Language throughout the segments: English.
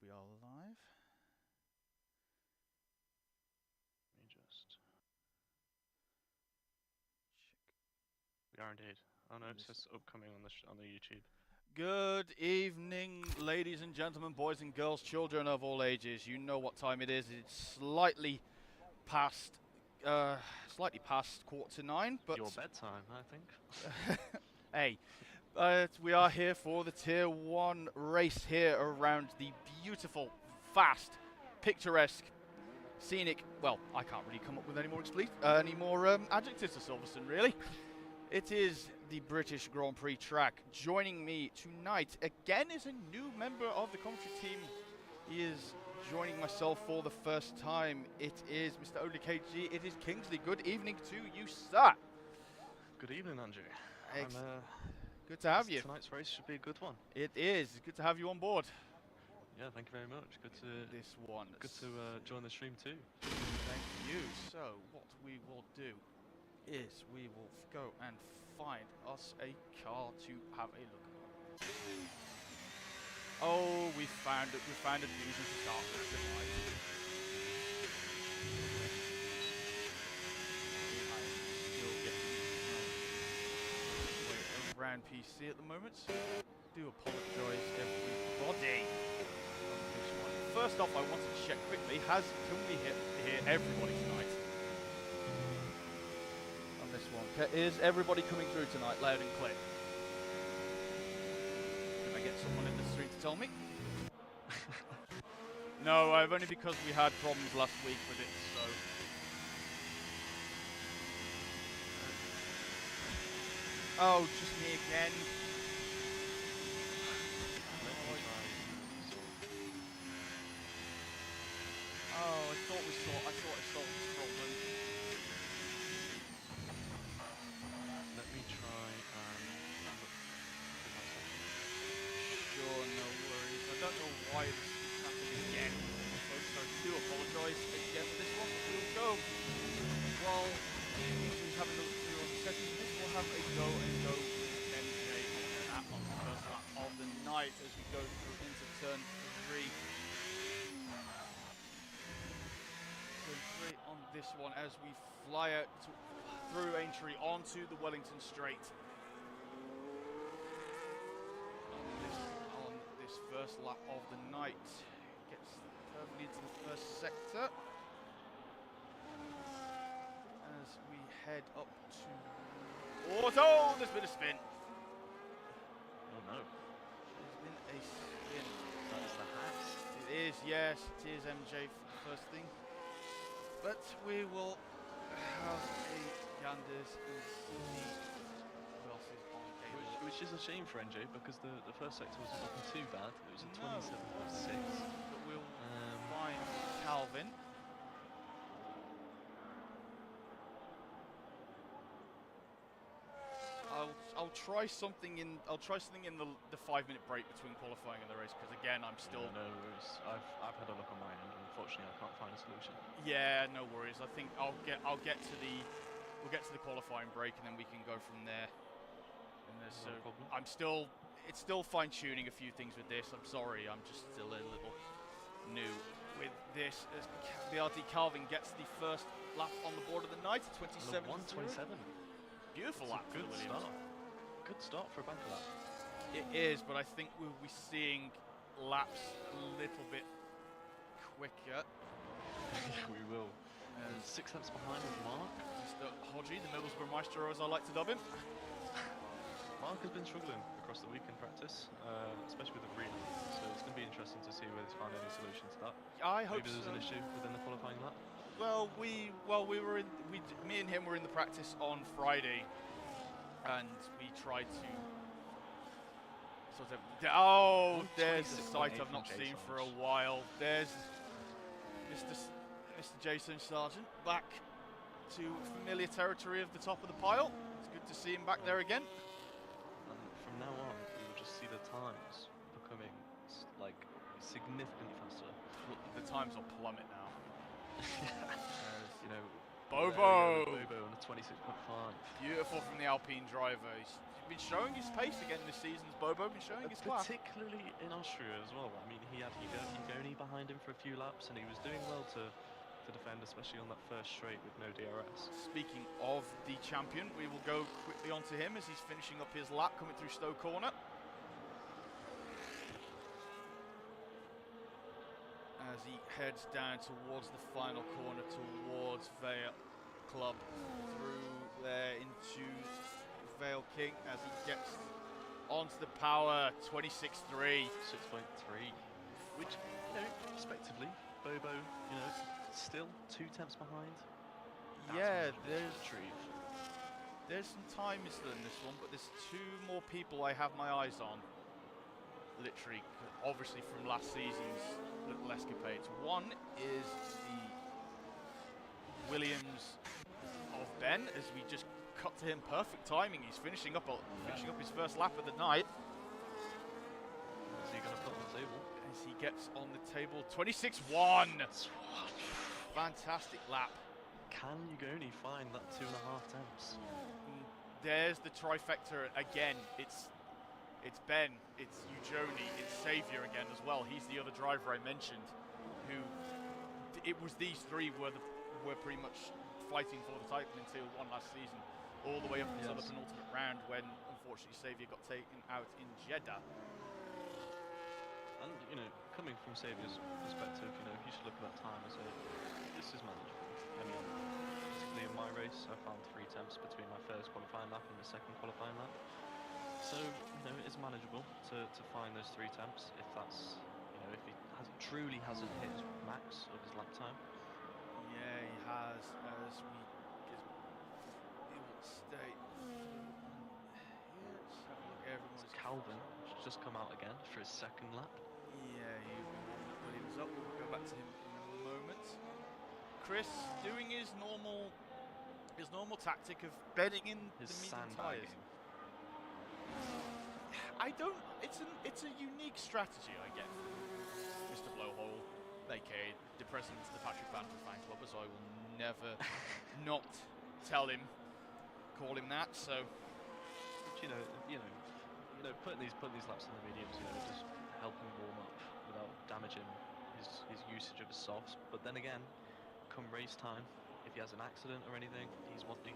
we are live. Let me just check. We are indeed. Oh no, it says upcoming on the YouTube. Good evening, ladies and gentlemen, boys and girls, children of all ages. You know what time it is. It's slightly past (9), but Your bedtime, I think. hey, we are here for the Tier 1 race here around the beautiful, fast, picturesque, scenic. Well, I can't really come up with any more adjectives to Silverstone, really. It is the British Grand Prix track. Joining me tonight again is a new member of the commentary team. He is joining myself for the first time. It is Mr. ODKG. It is Kingsley. Good evening to you, sir. Good evening, Andrew. Good to have you. Tonight's race should be a good one. It is. Good to have you on board. Yeah, thank you very much. Good to join the stream too. Thank you. So what we will do is we will go and find us a car to have a look at. Oh, we found it. We found a reason to start with tonight. I'm still getting way around PC at the moment. Do apologise, everybody. First off, I wanted to check quickly: can we hear everybody tonight? This one. Is everybody coming through tonight loud and clear? Can I get someone in the street to tell me? No, I've only because we had problems last week with it, so. Oh, just me again. Oh, I thought I solved this problem. Let me try and Sure, no worries. I don't know why this is happening again. So I do apologise again for this one. We'll go. While he's having a look through on the settings, we'll have a go with MJ on the first lap of the night as we go through into turn 3. On this one as we fly out through Aintree onto the Wellington Straight. On this first lap of the night, gets perfectly into the first sector as we head up to auto. There's been a spin. oh no. There's been a spin. That is the house. It is, yes, it is MJ for the first thing. But we will have a ganders and see who else is on cable. Which is a shame for NJ because the first sector wasn't looking too bad. It was a 27.6. But we'll find Calvin. I'll try something in the 5-minute break between qualifying and the race because again I'm still. Yeah, no worries. I've had a look on my end and unfortunately I can't find a solution. Yeah, no worries. I think we'll get to the qualifying break and then we can go from there. And no problem. It's still fine tuning a few things with this. I'm sorry, I'm just still a little new with this. As BRD Calvin gets the first lap on the board of the night, 27. 1:27. Beautiful lap. Good start. Good start for a banker lap. It is, but I think we'll be seeing laps a little bit quicker. Yeah, we will. 6 laps behind with Mark. Mr. Hodgie, the Middlesbrough Maestro, as I like to dub him. Mark has been struggling across the week in practice, especially with the relay. So it's going to be interesting to see whether he's found any solution to that. I hope Maybe there's an issue within the qualifying lap. Well, me and him were in the practice on Friday, and we tried to sort of. Oh, there's a sight I've not seen for a while. There's Mr. Jason Sargent back to familiar territory of the top of the pile. It's good to see him back there again. And from now on, we will just see the times becoming like significantly faster. The times will plummet now. You know, Bobo! Bobo on a 26.5. Beautiful from the Alpine driver. He's been showing his pace again this season. Bobo been showing his class. Particularly in Austria as well. I mean, he had Higoni behind him for a few laps, and he was doing well to defend, especially on that first straight with no DRS. Speaking of the champion, we will go quickly onto him as he's finishing up his lap coming through Stowe Corner. As he heads down towards the final corner, towards Vale Club, through there into Vale King as he gets onto the power. 26.3. 6.3, which, you know, respectively, Bobo, you know, still 2 tenths behind. Yeah, That's there's some time still in this one, but there's 2 more people I have my eyes on. Literally, obviously from last season's little escapades. One is the Williams of Ben, as we just cut to him. Perfect timing. He's finishing up his first lap of the night. Is he going to put on the table? As he gets on the table, 26.1. Fantastic lap. Can Higoni find that 2.5 tenths? There's the trifecta again. It's Ben, it's Ujoni, it's Saviour again as well. He's the other driver I mentioned, who it was these 3 were pretty much fighting for the title until one last season, all the way up until the penultimate round when unfortunately Saviour got taken out in Jeddah. And, you know, coming from Saviour's perspective, you know, he should look at that time and say, this is manageable. I mean, particularly in my race, I found 3 tenths between my first qualifying lap and the second qualifying lap. So, you know, it's manageable to find those 3 tenths if that's, you know, if he truly hasn't hit his max of his lap time. Yeah, he has, as we will stay. Let's have a look. Everyone's Calvin just come out again for his second lap. Yeah, Williams up. We'll go back to him in a moment. Chris doing his normal tactic of bedding in His the medium sandbagging. tyres. I don't. It's a unique strategy I get from Mr. Blowhole, aka the president of the Patrick Banton fan club, so I will never not call him that. So, But, you know, putting these laps in the mediums, you know, just help him warm up without damaging his usage of his softs. But then again, come race time, if he has an accident or anything, he's one less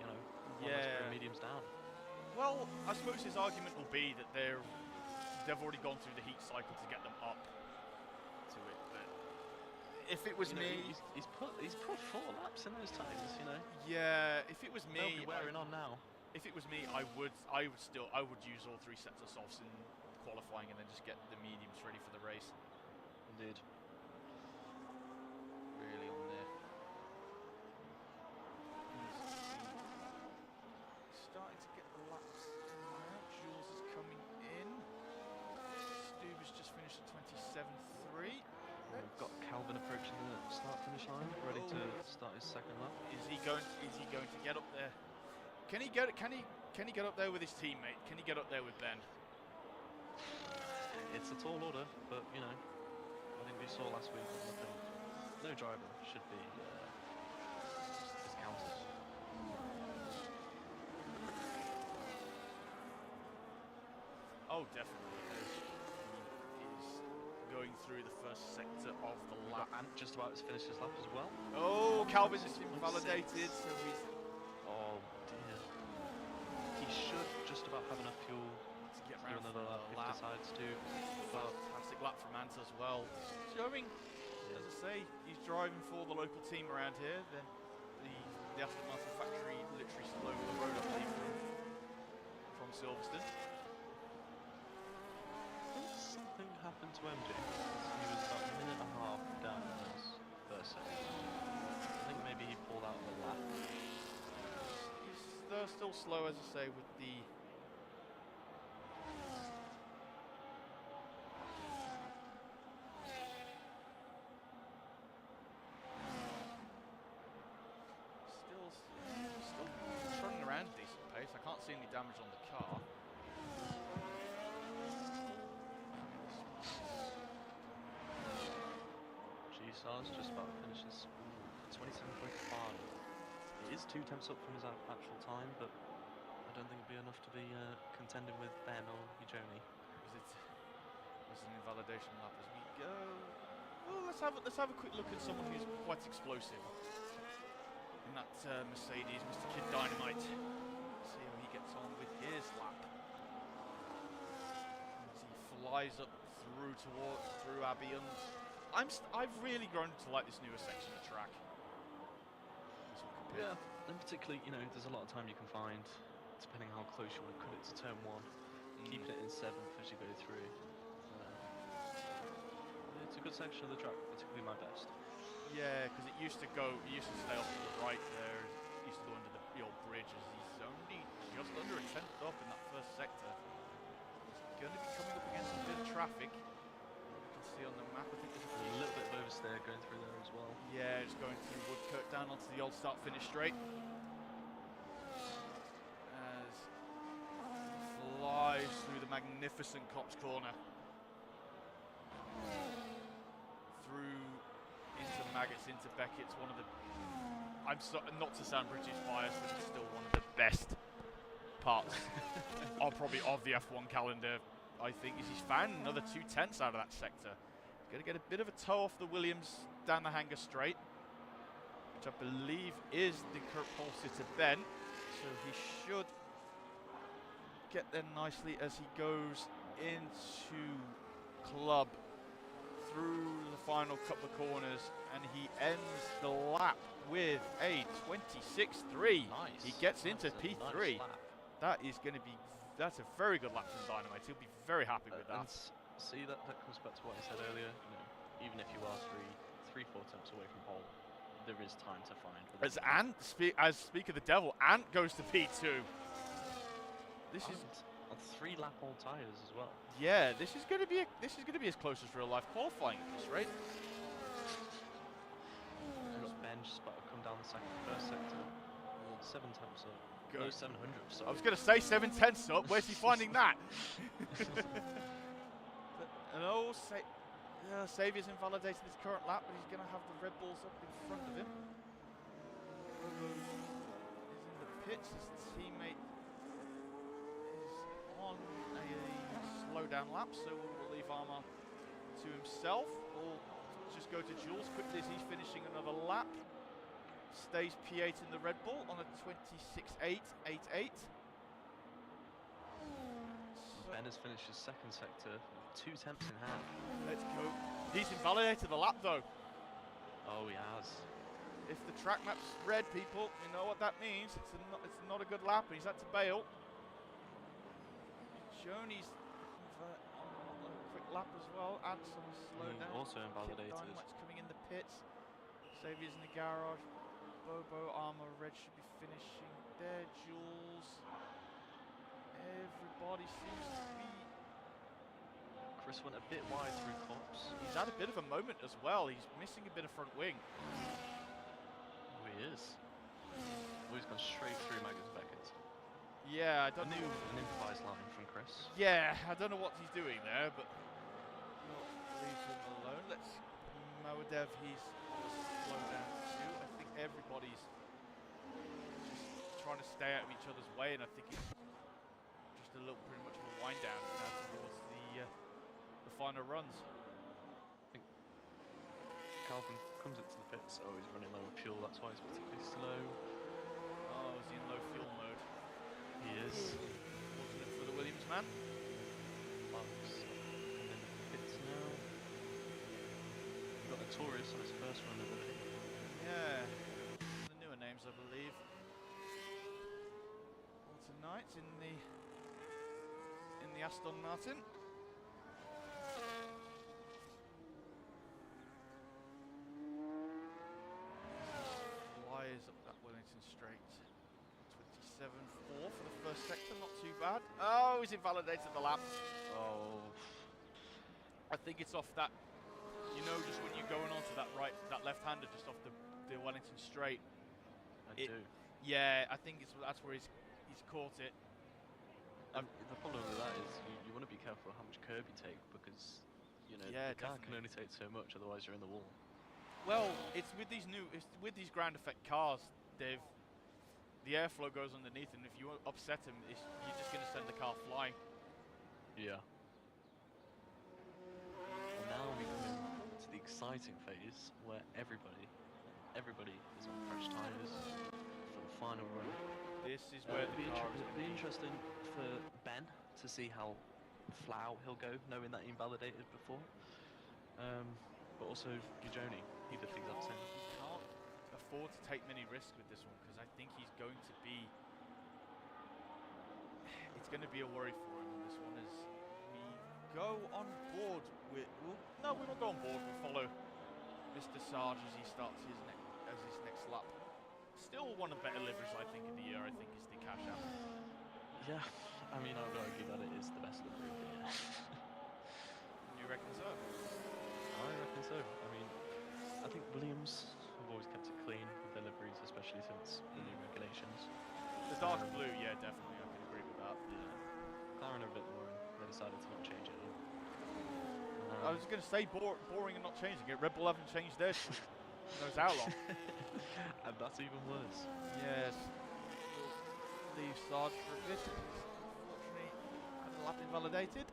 pair of mediums down. Well, I suppose his argument will be that they've already gone through the heat cycle to get them up to it. But if it was me, he's put 4 laps in those tyres, you know. Yeah, if it was me, they'll be wearing on now. If it was me, I would use all 3 sets of softs in qualifying and then just get the mediums ready for the race. Indeed. Really on there. Starting to get the laps out. Jules is coming in. Stuber's just finished at 27.3. We've got Calvin approaching the start-finish line, ready to start his second lap. Is he going to get up there? Can he get up there with his teammate? Can he get up there with Ben? It's a tall order, but you know, I think we saw last week that no driver should be discounted. Oh, definitely. He is going through the first sector of the lap. And just about to finish his lap as well. Oh, Calvin's invalidated, so he's... Oh dear. He should just about have enough fuel to get do round another lap if he decides to. But fantastic lap from Ant as well. Showing, as I say, he's driving for the local team around here. The Aston Martin factory literally still over the road, I believe, from Silverstone. Something happened to MJ. He was about a minute and a half down in his first second. I think maybe he pulled out of the lap. He's still slow, as I say, with the... Still running around at a decent pace. I can't see any damage on the car. G-Stars just about to finish his 27.5. is 2 temps up from his actual time, but I don't think it'll be enough to be contending with Ben or Ujoni. There's an invalidation lap as we go. Well, let's have a quick look at someone who's quite explosive in that Mercedes, Mr. Kid Dynamite. See how he gets on with his lap. As he flies up through Abbey, and I've really grown to like this newer section of track. Yeah, and particularly, you know, there's a lot of time you can find, depending how close you want to cut it to turn 1, keeping it in 7th as you go through. It's a good section of the track, particularly my best. Yeah, because it used to stay off to the right there. It used to go under the old bridge as he's only just under a 10th up in that first sector. He's going to be coming up against a bit of traffic. You can see on the map, I think there's a little bit of oversteer going through there as well. Yeah, just going through Woodkirk down onto the old start-finish straight. As he flies through the magnificent Cops Corner. Through into Maggots, into Beckett's, one of the... not to sound British biased, but it's still one of the best parts of the F1 calendar, I think, is he's found another 2 tenths out of that sector. Going to get a bit of a toe off the Williams down the hanger straight, which I believe is the current pole sitter Ben. So he should get there nicely as he goes into club through the final couple of corners, and he ends the lap with a 26.3. Nice. He gets into P3. Nice That's a very good lap from Dynamite. He'll be very happy with that. See, that comes back to what I said earlier. You know, even if you are 3-4 temps away from pole, there is time to find. As speak of the devil, Ant goes to P2. This is on 3 lap all tires as well. Yeah, this is going to be as close as real life qualifying at this rate. Ben just about to come down the first sector. 7 temps up. Go. No, 700. So I was going to say 7 tenths up. Where's he finding that? And Saviour's invalidated his current lap, but he's going to have the Red Bulls up in front of him. Is in the pits. His teammate is on a slow-down lap, so we'll leave Armand to himself. We'll just go to Jules quickly as he's finishing another lap. Stays P8 in the Red Bull on a 26.888. Ben has finished his second sector with 2 temps in hand. Let's go. He's invalidated the lap though. Oh, he has. If the track map's red, people, you know what that means. It's not a good lap, and he's had to bail. Joni's on a quick lap as well. Anson slowed down. Also invalidated. Dynamite's coming in the pits. Saviour's in the garage. Bobo, Armour, Red should be finishing there. Jules. Everybody seems to be... Chris went a bit wide through Cops. He's had a bit of a moment as well. He's missing a bit of front wing. Oh, he is. Oh, he's gone straight through Magnus Beckett. Yeah, I don't know. An improvised line from Chris. Yeah, I don't know what he's doing there, but we'll leave him alone. Let's Moadev, he's slow down too. I think everybody's just trying to stay out of each other's way, and I think it's just a little pretty much of a wind down now towards the final runs. I think Calvin comes into the pits. Oh, he's running low on fuel, that's why he's particularly slow. Oh, is he in low fuel mode? He is. Fortunate for the Williams man. Bugs in the pits now. We've got Notorious on his first run, I believe. Yeah, the newer names, I believe. Well, tonight in the Aston Martin. Flies up that Wellington straight. 27.4 for the first sector, not too bad. Oh, he's invalidated the lap. Oh. I think it's off that, you know, just when you're going onto that left-hander, just off the Wellington straight. I do. Yeah, I think that's where he's caught it. The problem with that is you want to be careful how much curb you take, because you know the car can only take so much, otherwise you're in the wall. Well, it's with these ground effect cars, Dave. the airflow goes underneath, and if you upset him, you're just going to send the car flying. Yeah. And now we come into the exciting phase where everybody is on fresh tyres for the final run. This is where the car is it'll be interesting for Ben to see how flat out he'll go, knowing that he invalidated before. But also Ujoni, he did the exact same. He can't afford to take many risks with this one, because I think he's going to be... It's going to be a worry for him on this one as we go on board with... Well, no, we won't go on board. We'll follow Mr. Sarge as he starts his next lap. Still one of the better liveries, I think, of the year, I think, is the Cash App. Yeah, I mean, I would argue that it is the best livery of the year. You reckon so? I reckon so. I mean, I think Williams have always kept it clean with their liveries, especially since the new regulations. The dark blue, yeah, definitely, I can agree with that. Yeah. McLaren are a bit boring. They decided to not change it at all. I was going to say boring and not changing it. Red Bull haven't changed theirs for who knows how long. And that's even worse. Yes. We'll leave Sarge for a bit. Unfortunately, had the lap invalidated.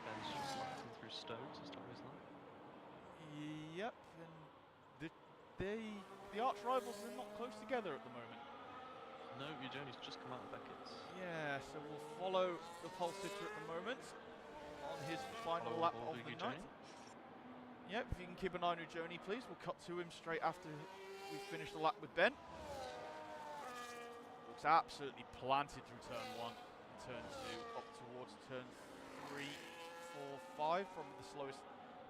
Ben's just sliding through Stokes as time is not. Yep, and the arch rivals are not close together at the moment. No, Eugeni's just come out of Beckett's. Yeah, so we'll follow the pole sitter at the moment on his final lap of the night. Yep, if you can keep an eye on Ujoni, please. We'll cut to him straight after we finish the lap with Ben. Looks absolutely planted through turn 1 and turn 2 up towards turn 3, 4, 5 from the slowest,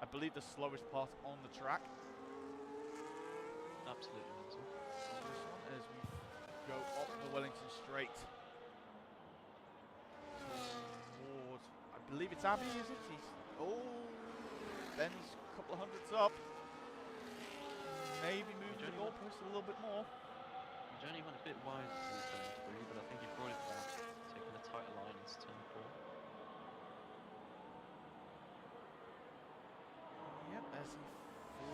I believe the slowest part on the track. Absolutely mental. This one as we go up the Wellington Straight towards, I believe it's Abbey, is it? Ben's a couple of hundreds up. Maybe move the goalpost a little bit more. Journey went a bit wide in turn 3, but I think he brought it back, taking a tighter line into turn 4. Yep, as he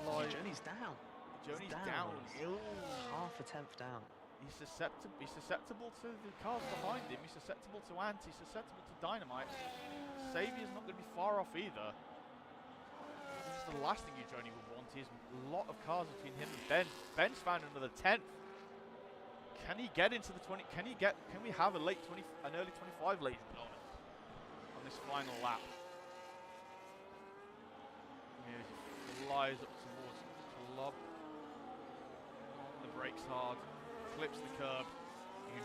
flies. Journey's down. Journey's down. Half a tenth down. He's susceptible to the cars behind him. He's susceptible to Ant. He's susceptible to Dynamite. Saviour's not going to be far off either. This is the last thing Journey would want is a lot of cars between him and Ben. Ben's found another 10th. Can he get into the 20? Can we have a late 20, an early 25, ladies and gentlemen, on this final lap? Here he flies up towards the club. The brakes hard, clips the curb.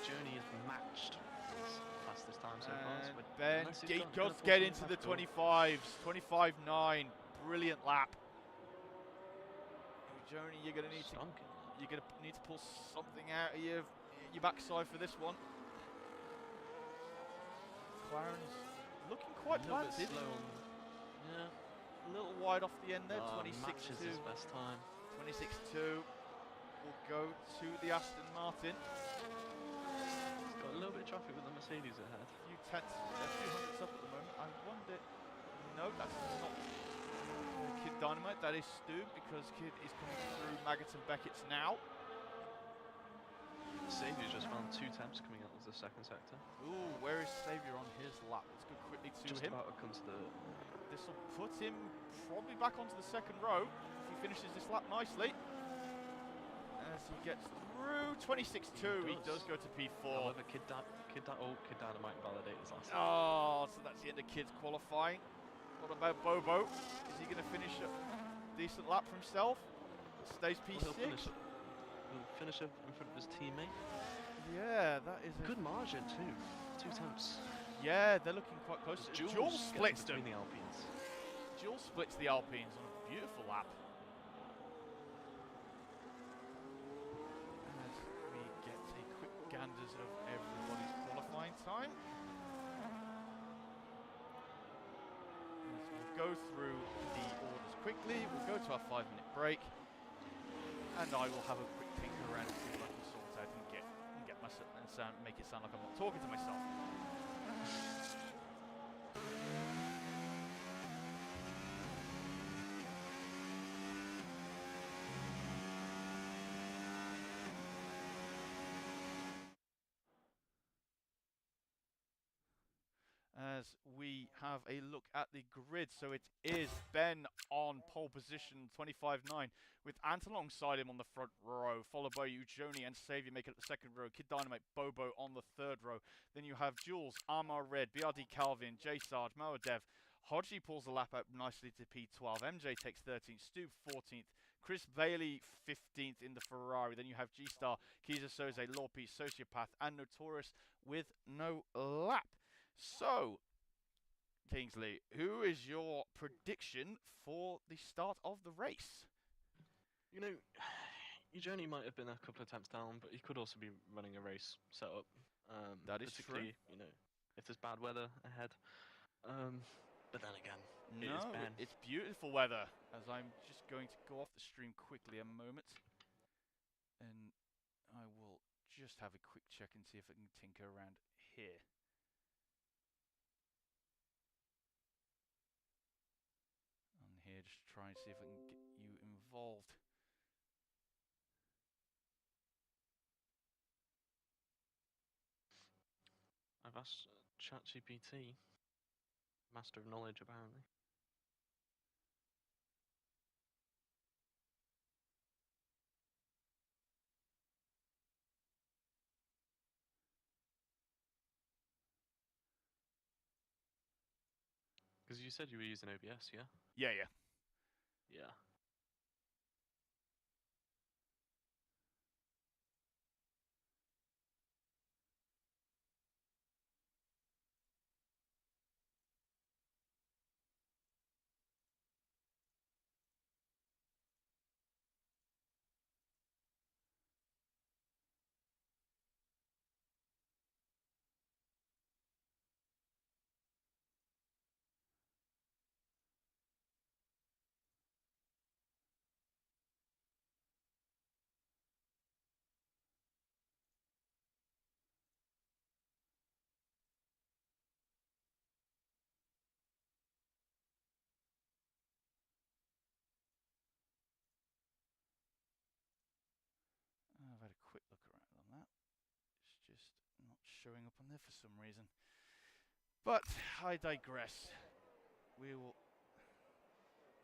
Journey is matched his fastest time so far. Ben does get into the 25s, 25.9. Brilliant lap. Journey, you're going to need to pull something out of your backside for this one. McLaren's looking quite planted. Yeah, a little wide off the end there. 26.2. His best time. 26.2. We'll go to the Aston Martin. It's got a little bit of traffic with the Mercedes ahead. A few hundreds up at the moment. I wonder. No, that's not Kid Dynamite. That is Stu, because Kid is coming through Maggots and Beckett's now. Saviour just found 2 temps coming out of the second sector. Ooh, where is Saviour on his lap? Let's go quickly to just him. About to come to the... This will put him probably back onto the second row if he finishes this lap nicely. As he gets through 26.2, he does go to P4. However, Kid Dynamite validators last time. Oh, so that's the end of Kid's qualifying. What about Bobo? Is he going to finish a decent lap for himself? Stays P6. Well, he'll finish up in front of his teammate. Yeah, that is a good margin too. 2 temps. Yeah, they're looking quite close. Jules splits between the Alpines. Jules splits the Alpines on a beautiful lap. As we get a quick ganders of everybody's qualifying time. We'll go through the orders quickly. We'll go to our 5-minute break, and I will have a quick tinker around and see what I can sort out and get myself and make it sound like I'm not talking to myself. as we have a look at the grid. So it is Ben on pole position, 25.9, with Ant alongside him on the front row, followed by Ujoni and Saviour making it the second row, Kid Dynamite, Bobo on the third row. Then you have Jules, Amar Red, BRD Calvin, J Sarge, Moadev. Hodgie pulls the lap out nicely to P12. MJ takes 13th, Stu 14th, Chris Bailey 15th in the Ferrari. Then you have G-Star, Kiza Soze, Lorpe, Sociopath, and Notorious with no lap. So, Kingsley, who is your prediction for the start of the race? You know, your journey might have been a couple of attempts down, but he could also be running a race setup. That is particularly, true. you know, if there's bad weather ahead. But then again, it is No, Ben. it's beautiful weather. As I'm just going to go off the stream quickly a moment. And I will just have a quick check and see if I can tinker around here. On here, just try and see if I can get you involved. I've asked ChatGPT, master of knowledge apparently. Because you said you were using OBS, yeah? Yeah. Yeah. I've had a quick look around on that. It's just not showing up on there for some reason. But I digress. We will...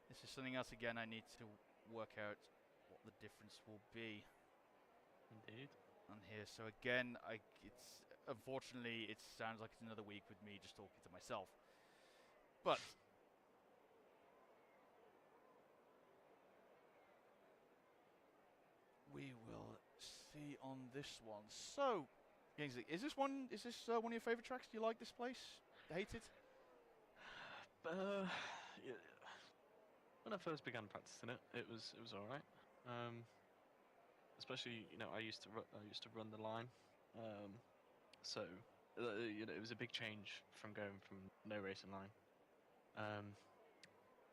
This is something else again I need to work out what the difference will be. Indeed. On here. So again, it's unfortunately it sounds like it's another week with me just talking to myself. But we will see on this one. So, Kingsley, is this one of your favorite tracks? Do you like this place? Hate it? Yeah. When I first began practicing it, it was alright. Especially, you know, I used to run the line, so you know, it was a big change from going from no racing line.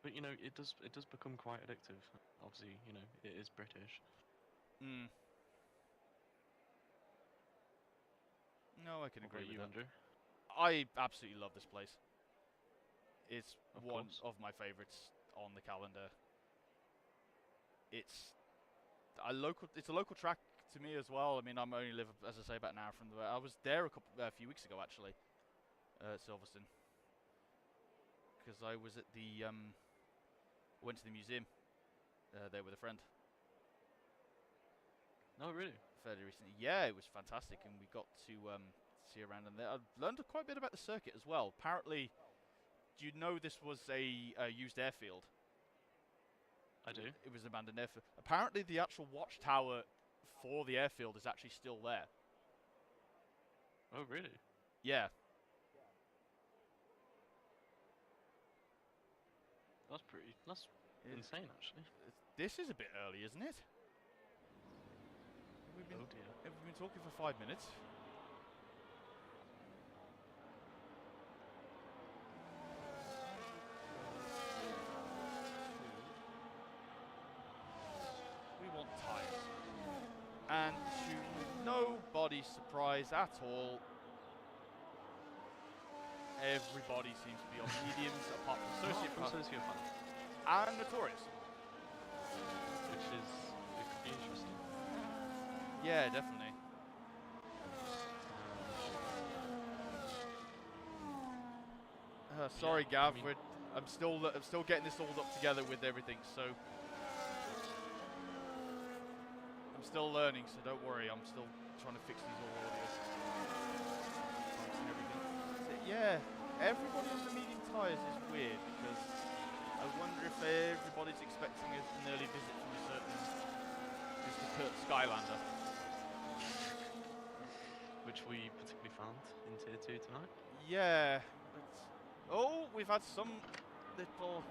But you know, it does become quite addictive. Obviously, you know, it is British. No, I can What agree about with you, that. Andrew? I absolutely love this place. It's Of one course. of my favorites on the calendar. It's a local track to me as well. I mean, I'm only live, as I say, about an hour from I was there a few weeks ago actually, at Silverstone, because I was at the went to the museum there with a friend No, really. fairly recently. Yeah, it was fantastic, and we got to see around in there. I learned quite a bit about the circuit as well. Apparently, do you know this was a used airfield? I do. It was an abandoned airfield. Apparently, the actual watchtower for the airfield is actually still there. Oh, really? Yeah. That's insane, actually. This is a bit early, isn't it? Oh dear. Have we been talking for 5 minutes? We want tyres. And to nobody's surprise at all, everybody seems to be on mediums apart from Sociopath. and Notorious. Which it could be interesting. Yeah, definitely. Sorry, Yeah, Gav. I mean- I'm still getting this all up together with everything. So I'm still learning. So don't worry. I'm still trying to fix these all audio and everything. So, yeah, everybody on the medium tyres is weird because I wonder if everybody's expecting an early visit from a certain Mr. Kurt Skylander. Which we particularly found in Tier 2 tonight. Yeah. Oh, we've had some little...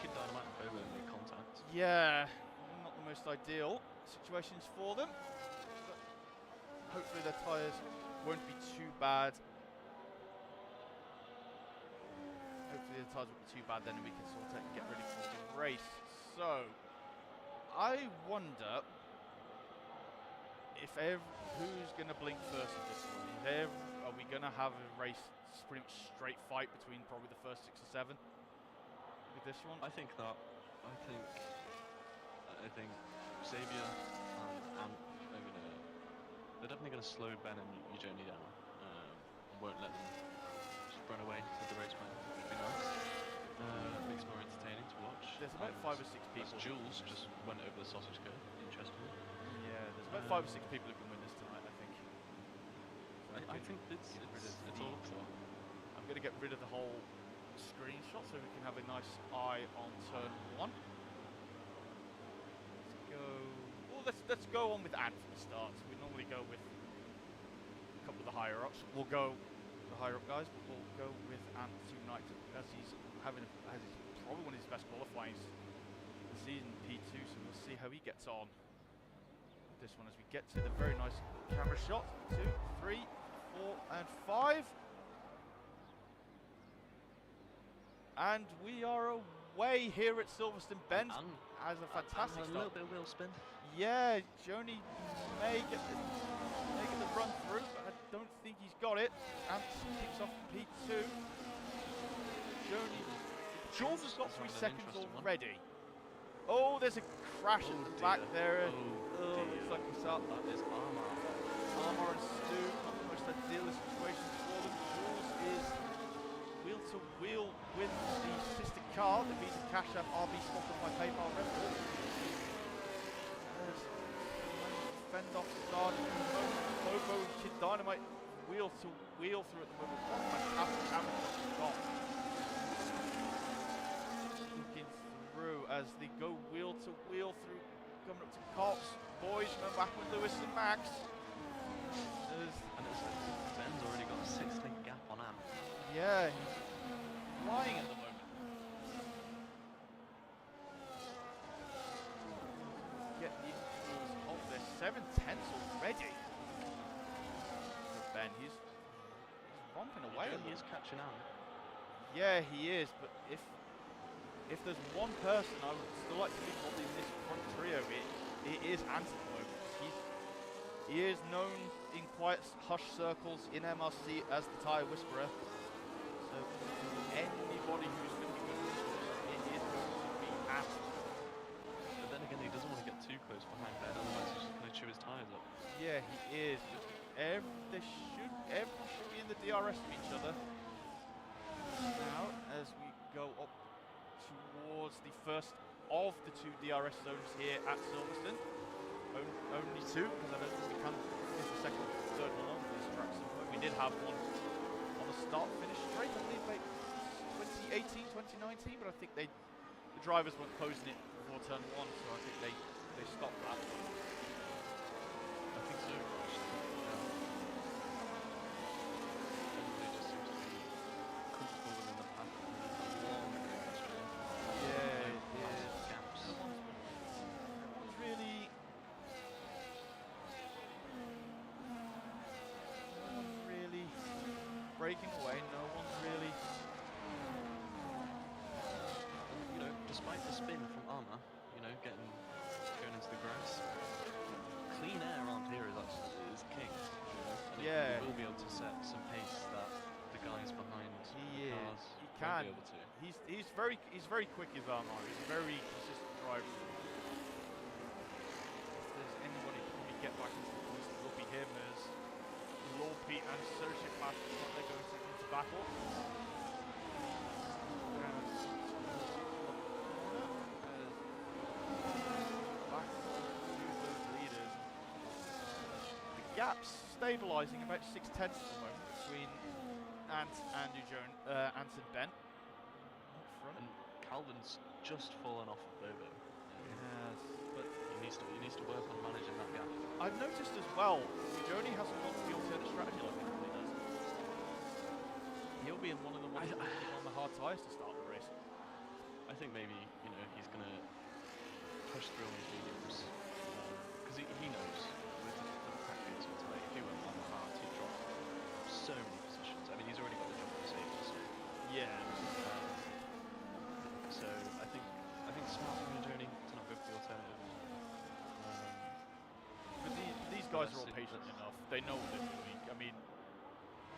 Kid Dynamite and Bobo made contact. Yeah, not the most ideal situations for them. But hopefully their tyres won't be too bad. Hopefully the tyres won't be too bad, then we can sort out and get ready for the race. So, I wonder if who's going to blink first at this one. Are we going to have a race, pretty much straight fight between probably the first 6 or 7 with this one? I think Xavier and Ant are they're definitely gonna slow Ben and Eugenie down. Won't let them just run away to the race plan, which would be nice. Makes it more entertaining to watch. There's about 5 or 6 people. Jules just went over the sausage curve, interestingly. Yeah, there's about 5 or 6 people who can win this tonight, I think. I think it's all up for. I'm going to get rid of the whole screenshot so we can have a nice eye on turn 1. Let's go. Well, let's go on with Ant for the start. We normally go with a couple of the higher ups. We'll go the higher up guys, but we'll go with Ant tonight as he's probably one of his best qualifying this season, P2. So we'll see how he gets on with this one as we get to the very nice camera shot. 2, 3, 4, and 5. And we are away here at Silverstone. Ben has a fantastic start. A little bit of wheel spin. Yeah, Joni may get the run through, but I don't think he's got it. And keeps off P2. Jules has got 3 seconds already. Oh, there's a crash at the back there. Oh, looks like we start. That is Armour and Stu, not the most ideal situation for them. Jules is wheel to wheel with the sister car, the Visa Cash App RB sponsored by PayPal Red Bull. Fend off start. Bobo and Kid Dynamite wheel to wheel through at the moment. What a fantastic camera shot. Looking through as they go wheel to wheel through, coming up to Cox. Boys, remember back with Lewis and Max. Ben's already got a 6-link gap on Ant. Yeah, he's flying at the moment. Get the influence of their 7/10 already. But Ben, he's romping away. He is catching Ant. Yeah, he is. But if there's one person I would still like to be probably in this front trio, it is Ant at the moment. He is known in quiet hush circles in MRC as the Tyre Whisperer. So anybody who's going to be good at this course, it is going to be Ant. But then again, he doesn't want to get too close behind Ben, otherwise he's just going to chew his tyres up. Yeah, he is. Everyone should be in the DRS of each other. Now, as we go up towards the first of the 2 DRS zones here at Silverstone. Only 2, because I don't think we can get the second or third one on this track. So we did have one on the start-finish straight, I believe, like 2018, 2019, but I think the drivers weren't closing it before turn 1, so I think they stopped that. I think so. Everybody just seems to be comfortable within the pack. Yeah, gaps. No one's really breaking away. No one's really. Despite the spin from Armour, going into the grass, clean air around here is king. And Yeah. he will be able to set some pace that the guys behind He cars He won't can. be able to. He's very quick as Armour. He's a very consistent driver. If there's anybody who can get back into the points, it will be him as Lorpe and Sergio Clash. They're going to battle. Back to those leaders. The gap's stabilising about 6/10 at the moment between Ant and Ben. Up front. And Calvin's just fallen off of Bobo. Yes, but He needs to work on managing that gap. I've noticed as well, Joni hasn't gone for the alternate strategy like he normally does. He'll be in one of the ones on the hard tyres to start the race. I think maybe, you know, he's going to push through on his mediums. Because he knows with the practice today, if he went on the hard, he'd drop so many positions. I mean, he's already got the job on safety. Yeah. So I think smart from Joni to not go for the alternative. But these guys are all patient enough. They know what they're doing. I mean,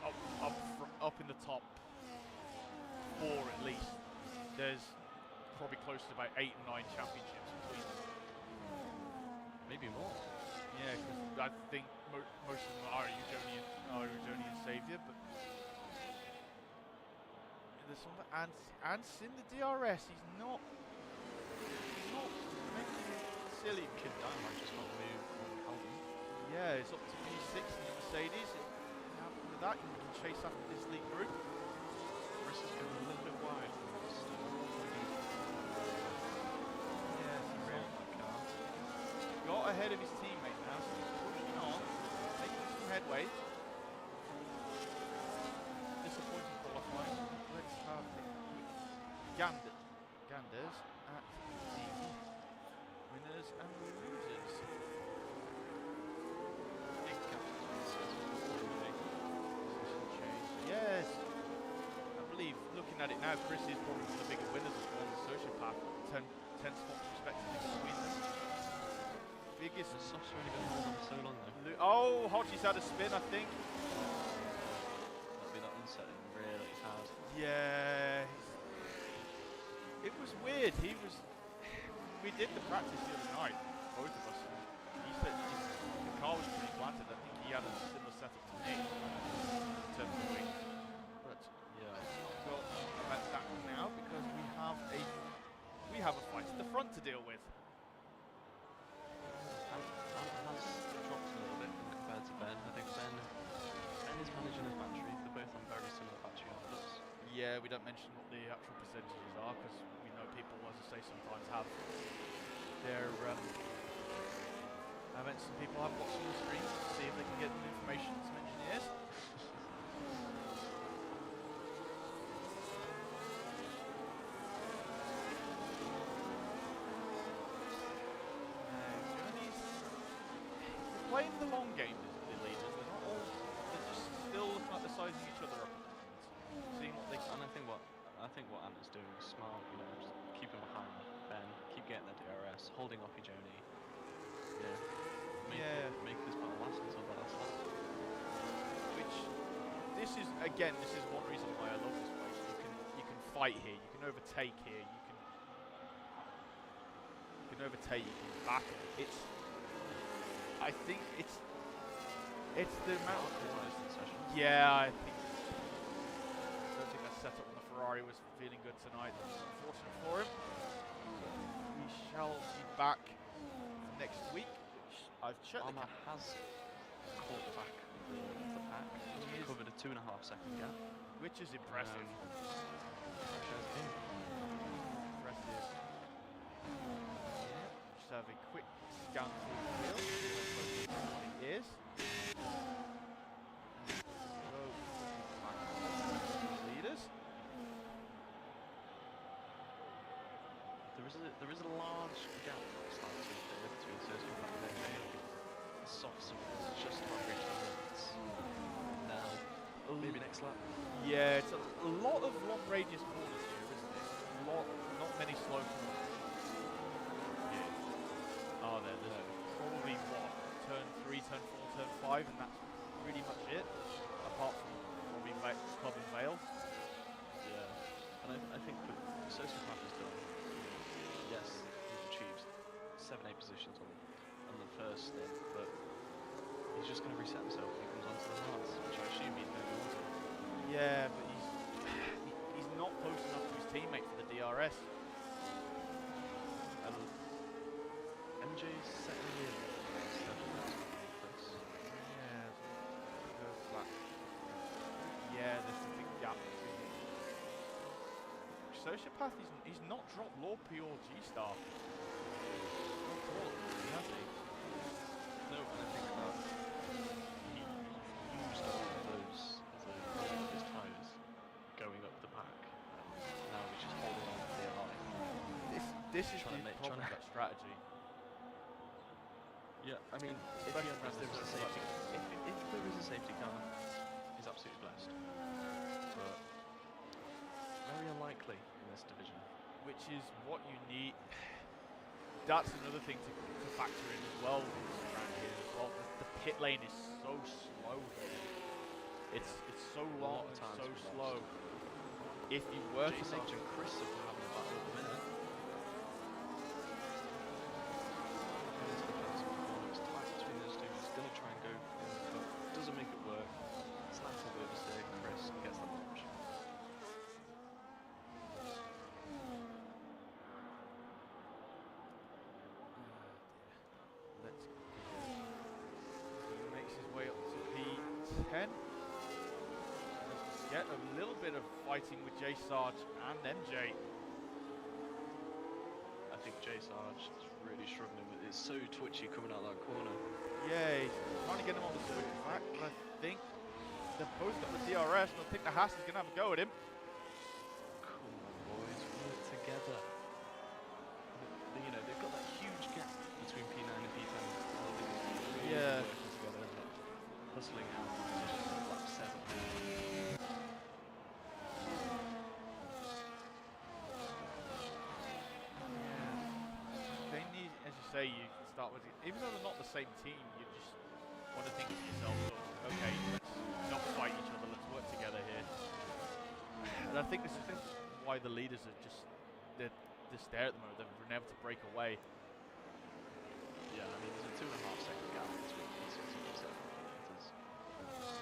up in the top 4 at least, there's probably close to about 8 or 9 championships between them. Maybe more. Yeah, because I think most of them are Ujonian Saviour, but there's some Ant's in the DRS. He's not making it silly. Kid Dynamite just got moved from Calvin. Yeah, it's up to P6 in the Mercedes. Now with that, you can chase after this lead group. Chris is going a little bit wide from this. Yes, he's really got ahead of his teammate now, so he's pushing on, making some headway. Disappointing qualifying. Let's have a quick ganders at the winners and losers. Big gap between Position change. Yes. I believe, looking at it now, Chris is probably one of the bigger winners as well as Sociopath. 10 spots respectively between them. Biggest. The soft's only been holding on for so long though. Oh, Hodgie's had a spin, I think. That'll be that unsettling really hard. Yeah. It was weird. We did the practice the other night, both of us. He said the car was pretty planted. I think he had a similar setup to me in terms of weight. But Yeah. well, about that now because we have a fight at the front to deal with. Ant has dropped a little bit compared to Ben. I think Ben is managing his battery. They're both on very similar battery outputs. Yeah, we don't mention what the actual percentages are because we know people, as I say, sometimes have their I meant some people have watched on the stream to see if they can get the information, some engineers. Playing the long game, the leaders. They're not all. They're just still looking like they're sizing each other up at the moment, seeing what they can. And I think what Ant is doing is smart. You know, just keeping behind Ben, keep getting the DRS, holding off Ujoni. Make this battle last until the last lap. Which this is one reason why I love this place. You can fight here. You can overtake here. You can overtake. You can battle. I think it's the amount of corners. Yeah, I don't think that setup on the Ferrari was feeling good tonight. Unfortunate for him. We shall be back next week, which I've checked. Arma has caught back the pack. He covered a 2.5 second gap. Which is impressive. Impressive. Just have a quick scan through the field. It is. Leaders. There is a large gap starting to appear between Sociopath and AJ. The soft support is just about reaching the limits. Now, maybe next lap. Yeah, it's a lot of long radius corners here, isn't it? Not many slow corners. Yeah. Oh, there's probably what? Turn 3, turn 4, turn 5, and that's pretty much it. Apart from probably Club and Vale. Yeah. And I think what Sociopath has done, yes, he's achieved 7-8 positions on the first stint, but he's just going to reset himself when he comes onto the hards, which I assume he's going to be wanting. Yeah, but he's not close enough to his teammate for the DRS. MJ's setting in 7,000 Chris. Yeah, so goes back. Yeah, there's a big gap between them. Sociopath, he's not dropped Lord P or G-Star. Not at all, has he? No, and I think that he used all of those as a lot of his tyres going up the pack, and now he's just holding on for dear life. This is Trying the to make- problem trying with that strategy. Yeah, I mean, if Especially there around the was a circle. safety, if there is a safety car, he's absolutely blessed. But very unlikely in this division. Which is what you need. That's another thing to factor in as well around here as well. The pit lane is so slow here. It's so long and so slow. If you were to J-Sarge make and Chris are having a battle at the minute. It's tight between those two. He's going to try and go in the cut. Doesn't make it work. Snaps a bit of a stick. Chris gets the launch. Let's go. He makes his way up to P10. Get a little bit of fighting with J-Sarge and MJ. I think J-Sarge is really struggling with it. It's so twitchy coming out that corner. Yeah, he's trying to get him on the switch back, but I think they've both got the DRS, and I think the Haas is going to have a go at him. Come on, boys, work together. You know, they've got that huge gap between P9 and P10. Really Yeah. working together, hustling out the positions at lap 7. They need, as you say, you can start with, even though they're not the same team, you just want to think to yourself, okay, let's not fight each other, let's work together here. And I think this is why the leaders are they're there at the moment, they've been able to break away. Yeah, I mean, there's a 2.5 second gap between P6 and P7. There's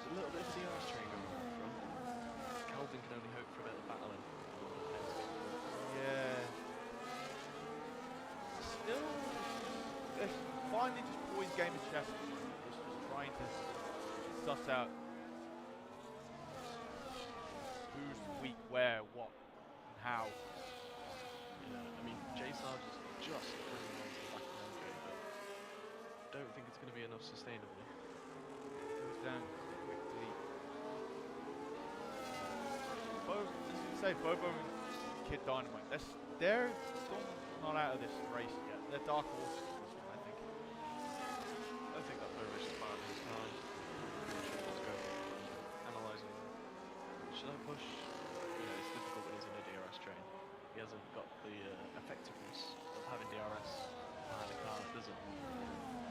a little bit of a DRS train going on in front. Calvin can only hope for a bit of battling. Yeah. Still, it's finally just boys' game of chess. It's just trying to suss out who's weak where, what, and how. Yeah, I mean, J-Sarge is just bringing on to the back of MJ, but don't think it's going to be enough sustainably. Goes down quickly. As you say, Bobo and Kid Dynamite, they're still not out of this race yet. They're dark horses in this one, I think. I think that Bobo is fine in his time. Let's go. Analysing. Should I push? You know, it's difficult when he's in a DRS train. He hasn't got the effectiveness of having DRS behind a car that doesn't.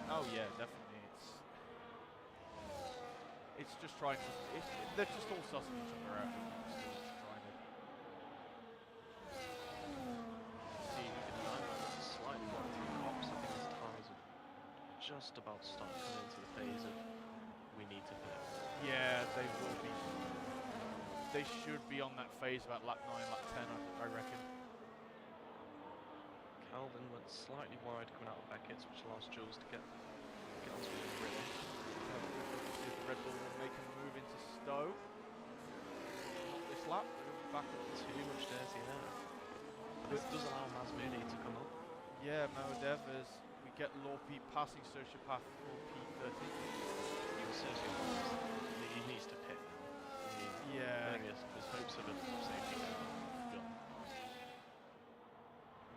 Oh yeah, definitely. It's just trying to. They're just all sussing each other out. Still trying to See, it's slightly more through cops. I think his tyres are just about to start coming into the phase of we need to pit. Yeah, they will be. They should be on that phase about lap 9, lap 10, I reckon. Calvin went slightly wide coming out of Beckett's, which allows Jules to get onto the rhythm. See if the Red Bull will make a move into Stowe. Not this lap, back up to Too much dirty air. But this does allow Maz Mooney to come up. Yeah, Maodev as we get Lorpe passing Sociopath for P30. He was he needs to pit now. Yeah. I think his hopes of a safety car gone.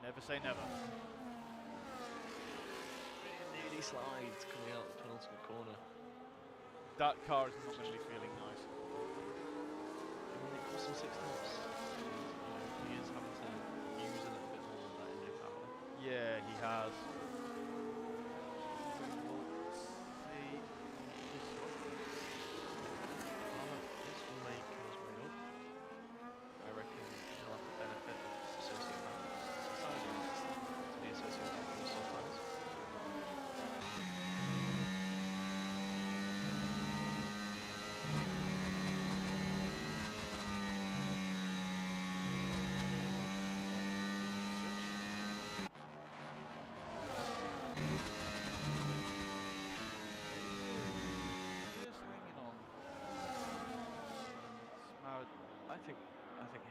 Never say never. Nearly slides coming out the penultimate corner. That car is not going to be feeling nice. I mean, it cost him 6 laps. He is having to use a little bit more of that engine power. Yeah, he has. We'll see this one. This will make his way up. I reckon he'll have the benefit of associate balance. To be associate balance sometimes.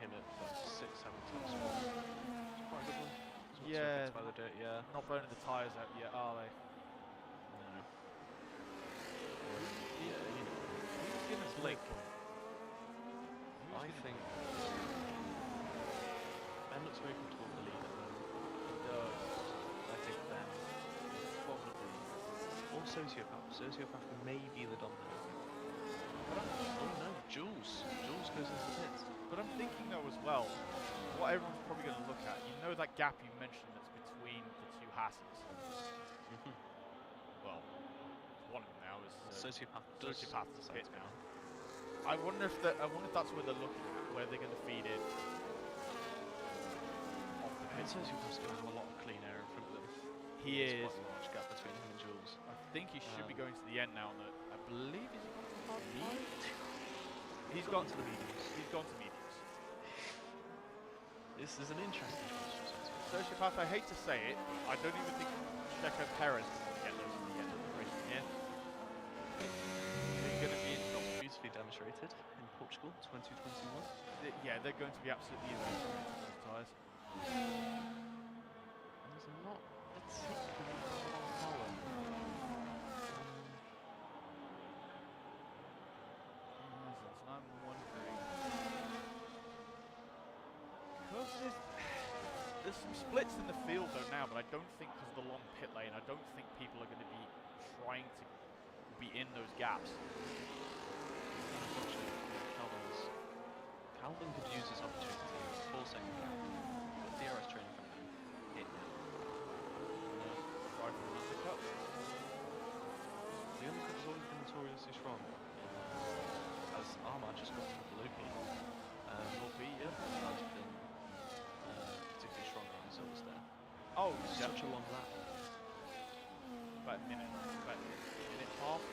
him at like 6-7 times spot. It's quite a good one. It's not Yeah, so by the dirt, yeah. not burning the tyres out yet, are they? No. Yeah, you know. Who's gonna It's blink? late. I think Ben looks very comfortable with the lead at the moment. I think Ben probably, or Sociopath. Sociopath may be the dominant. Oh no, Jules. Jules goes into the pits. But I'm thinking though as well, what everyone's probably going to look at, you know that gap you mentioned that's between the two Hasses? Well, one of them now is Sociopath does Sociopath is decide pit to go now. on. I wonder if that's where they're looking at, where they're going to feed in. Off the I think pit. Sociopath's going to have a lot of clean air in front of them. He There's is. quite a large gap between him and Jules. I think he should be going to the end now. I believe he's gone to hard five? He's gone to the mediums. He's gone to mediums. This is an interesting choice for Sociopath. Sociopath, I hate to say it, but I don't even think Checo Perez can get those to the end of the race. Yeah. They're going to be in trouble. Beautifully demonstrated in Portugal 2021. Yeah, they're going to be absolutely invincible with those tyres. There's not particularly a lot of power. I'm wondering. Because there's some splits in the field though now, but I don't think because of the long pit lane, I don't think people are going to be trying to be in those gaps. Unfortunately, Calvin could use this opportunity for second gap. But DRS training from him hit now. Right from the undercut. The undercut has always been notoriously strong. As Armand just got to the loopy. Has been particularly strong on his other step. Oh, Such a long lap. About a minute and a half,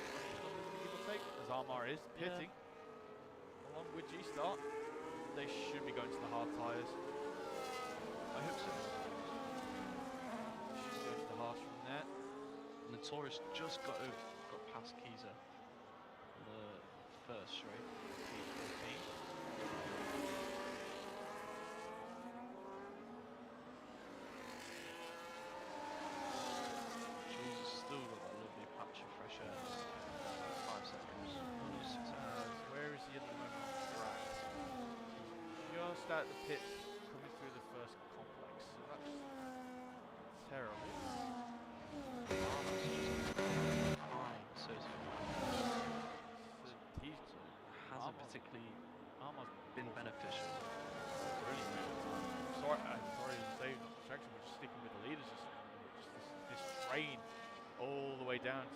give or take, as Armar is pitting. Along with G-Start, they should be going to the hard tyres. I hope so. Should go to the harsh from there. Notorious just got past Kiza in the first straight. Jules has still got that lovely patch of fresh air. 5 seconds. 6 seconds. Where is he at the moment on track? Just at the pits, coming through the first complex. So that's terrible. So he hasn't particularly been beneficial. Sorry to say, not distraction, but just sticking with the leaders. Just this train all the way down to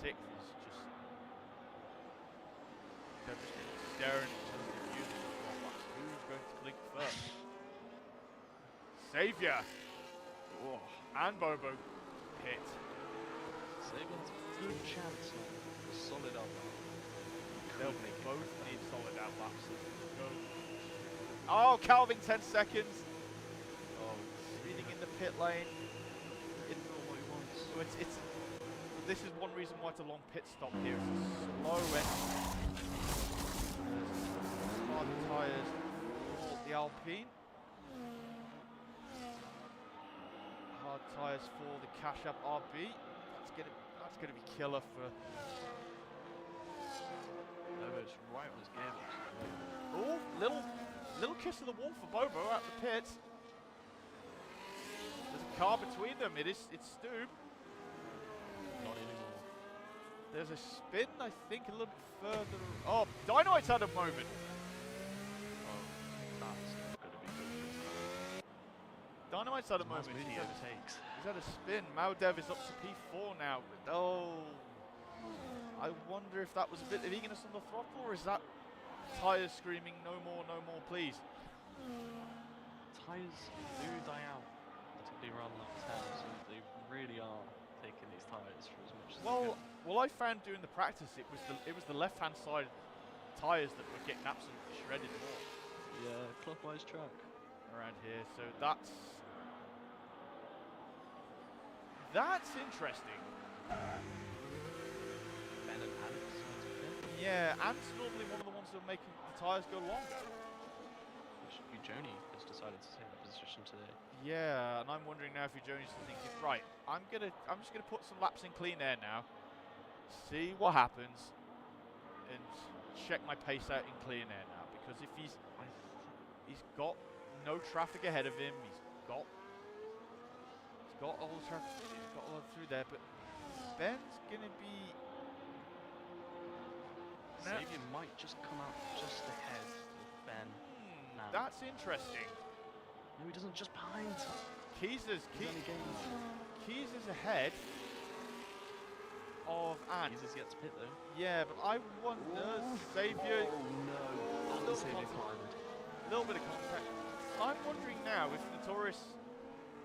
6th is just. They're just staring at each other confused. Who's going to blink first? Saviour! Oh, and Bobo hit. Saban has a good chance of a solid outlaw. They'll both need solid outlaps. Oh, Calvin 10 seconds. Oh, speeding in the pit lane. It's not what he wants. So this is one reason why it's a long pit stop here. It's a slow entry. Hard tyres for the Alpine. Hard tyres for the Cash App RB. That's gonna be killer for. It's right on his gearbox. Oh, little kiss of the wall for Bobo out the pits. There's a car between them. It's Stoob. Not anymore. There's a spin, I think, a little bit further. Oh, Dynamite's had a moment. Oh, that's going to be good. Dynamite's had a moment. He's had a spin. Maudev is up to P4 now. Oh, I wonder if that was a bit of eagerness on the throttle, or is that tyres screaming, no more, please? Tyres do die out, particularly around lap 10, so they really are taking these tyres for as much as they can. Well, I found during the practice it was the left-hand side tyres that were getting absolutely shredded more. Yeah, clockwise track around here, so that's interesting. Ben and Ant. Yeah, Ant's normally one of the ones that are making the tyres go longer. position today. Yeah, and I'm wondering now if Jones is thinking, right, I'm just gonna put some laps in clean air now, see what happens, and check my pace out in clean air now. Because if he's got no traffic ahead of him, he's got all the traffic, he's got all through there, but Ben's gonna be. Xavier might just come out just ahead of Ben. Now. That's interesting. No, he doesn't. Just behind. Keys is ahead of Ant. Keys yet to pit though. Yeah, but I wonder, Xavier. Oh no! Xavier climbed. A little bit of contact. I'm wondering now if Notorious,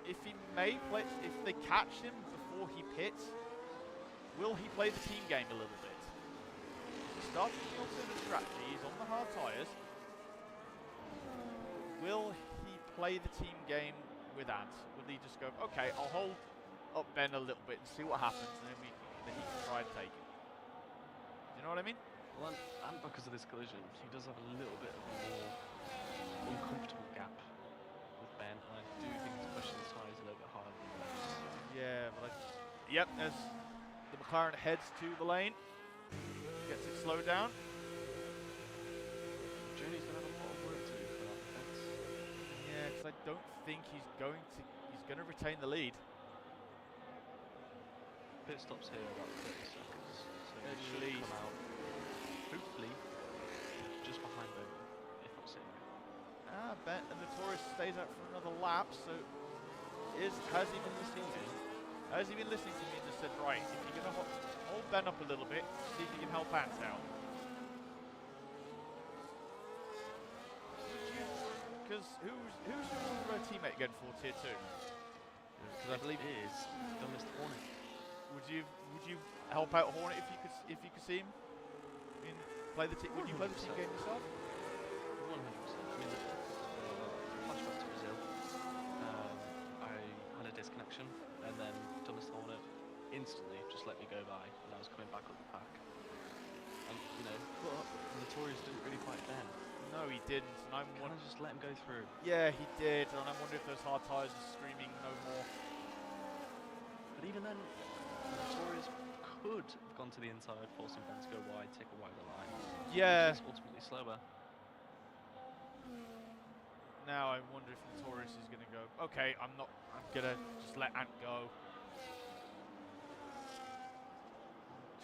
if they catch him before he pits, will he play the team game a little bit? He's starting the alternative strategy. He's on the hard tyres. Will he play the team game with Ant? Will he just go, okay, I'll hold up Ben a little bit and see what happens, and then he can try and take it? Do you know what I mean? Well, and because of this collision, he does have a little bit of a more uncomfortable gap with Ben, and I do think he's pushing his tyres a little bit harder than Ben. Yeah, but yep, as the McLaren heads to the lane, gets it slowed down. Journey's going to have a lot of work to do for that defence. Yeah, because I don't think he's going to retain the lead. Pit stops here about 30 seconds, so At he should least. come out, hopefully, just behind Ben, if not seeing him. Ben and Notorious stays out for another lap, so has he been listening to me? Has he been listening to me and just said, right, if you're going to hold Ben up a little bit, see if you can help Ant out? Because who's your teammate again for tier 2? Because I believe it is Dumbest Hornet. Would you help out Hornet if you could see him? Would you play the team game yourself? 100%. I mean, flashback to Brazil. I had a disconnection, and then Dumbest Hornet instantly just let me go by, and I was coming back up the pack. And but Notorious didn't really fight Ben. No, he didn't, and I'm wondering. Just let him go through. Yeah, he did, and I'm wondering if those hard tyres are screaming no more. But even then, Notorious could have gone to the inside, forcing Ben to go wide, take a wider line. Yeah. Which is ultimately slower. Now I wonder if Notorious is going to go, okay, I'm going to just let Ant go.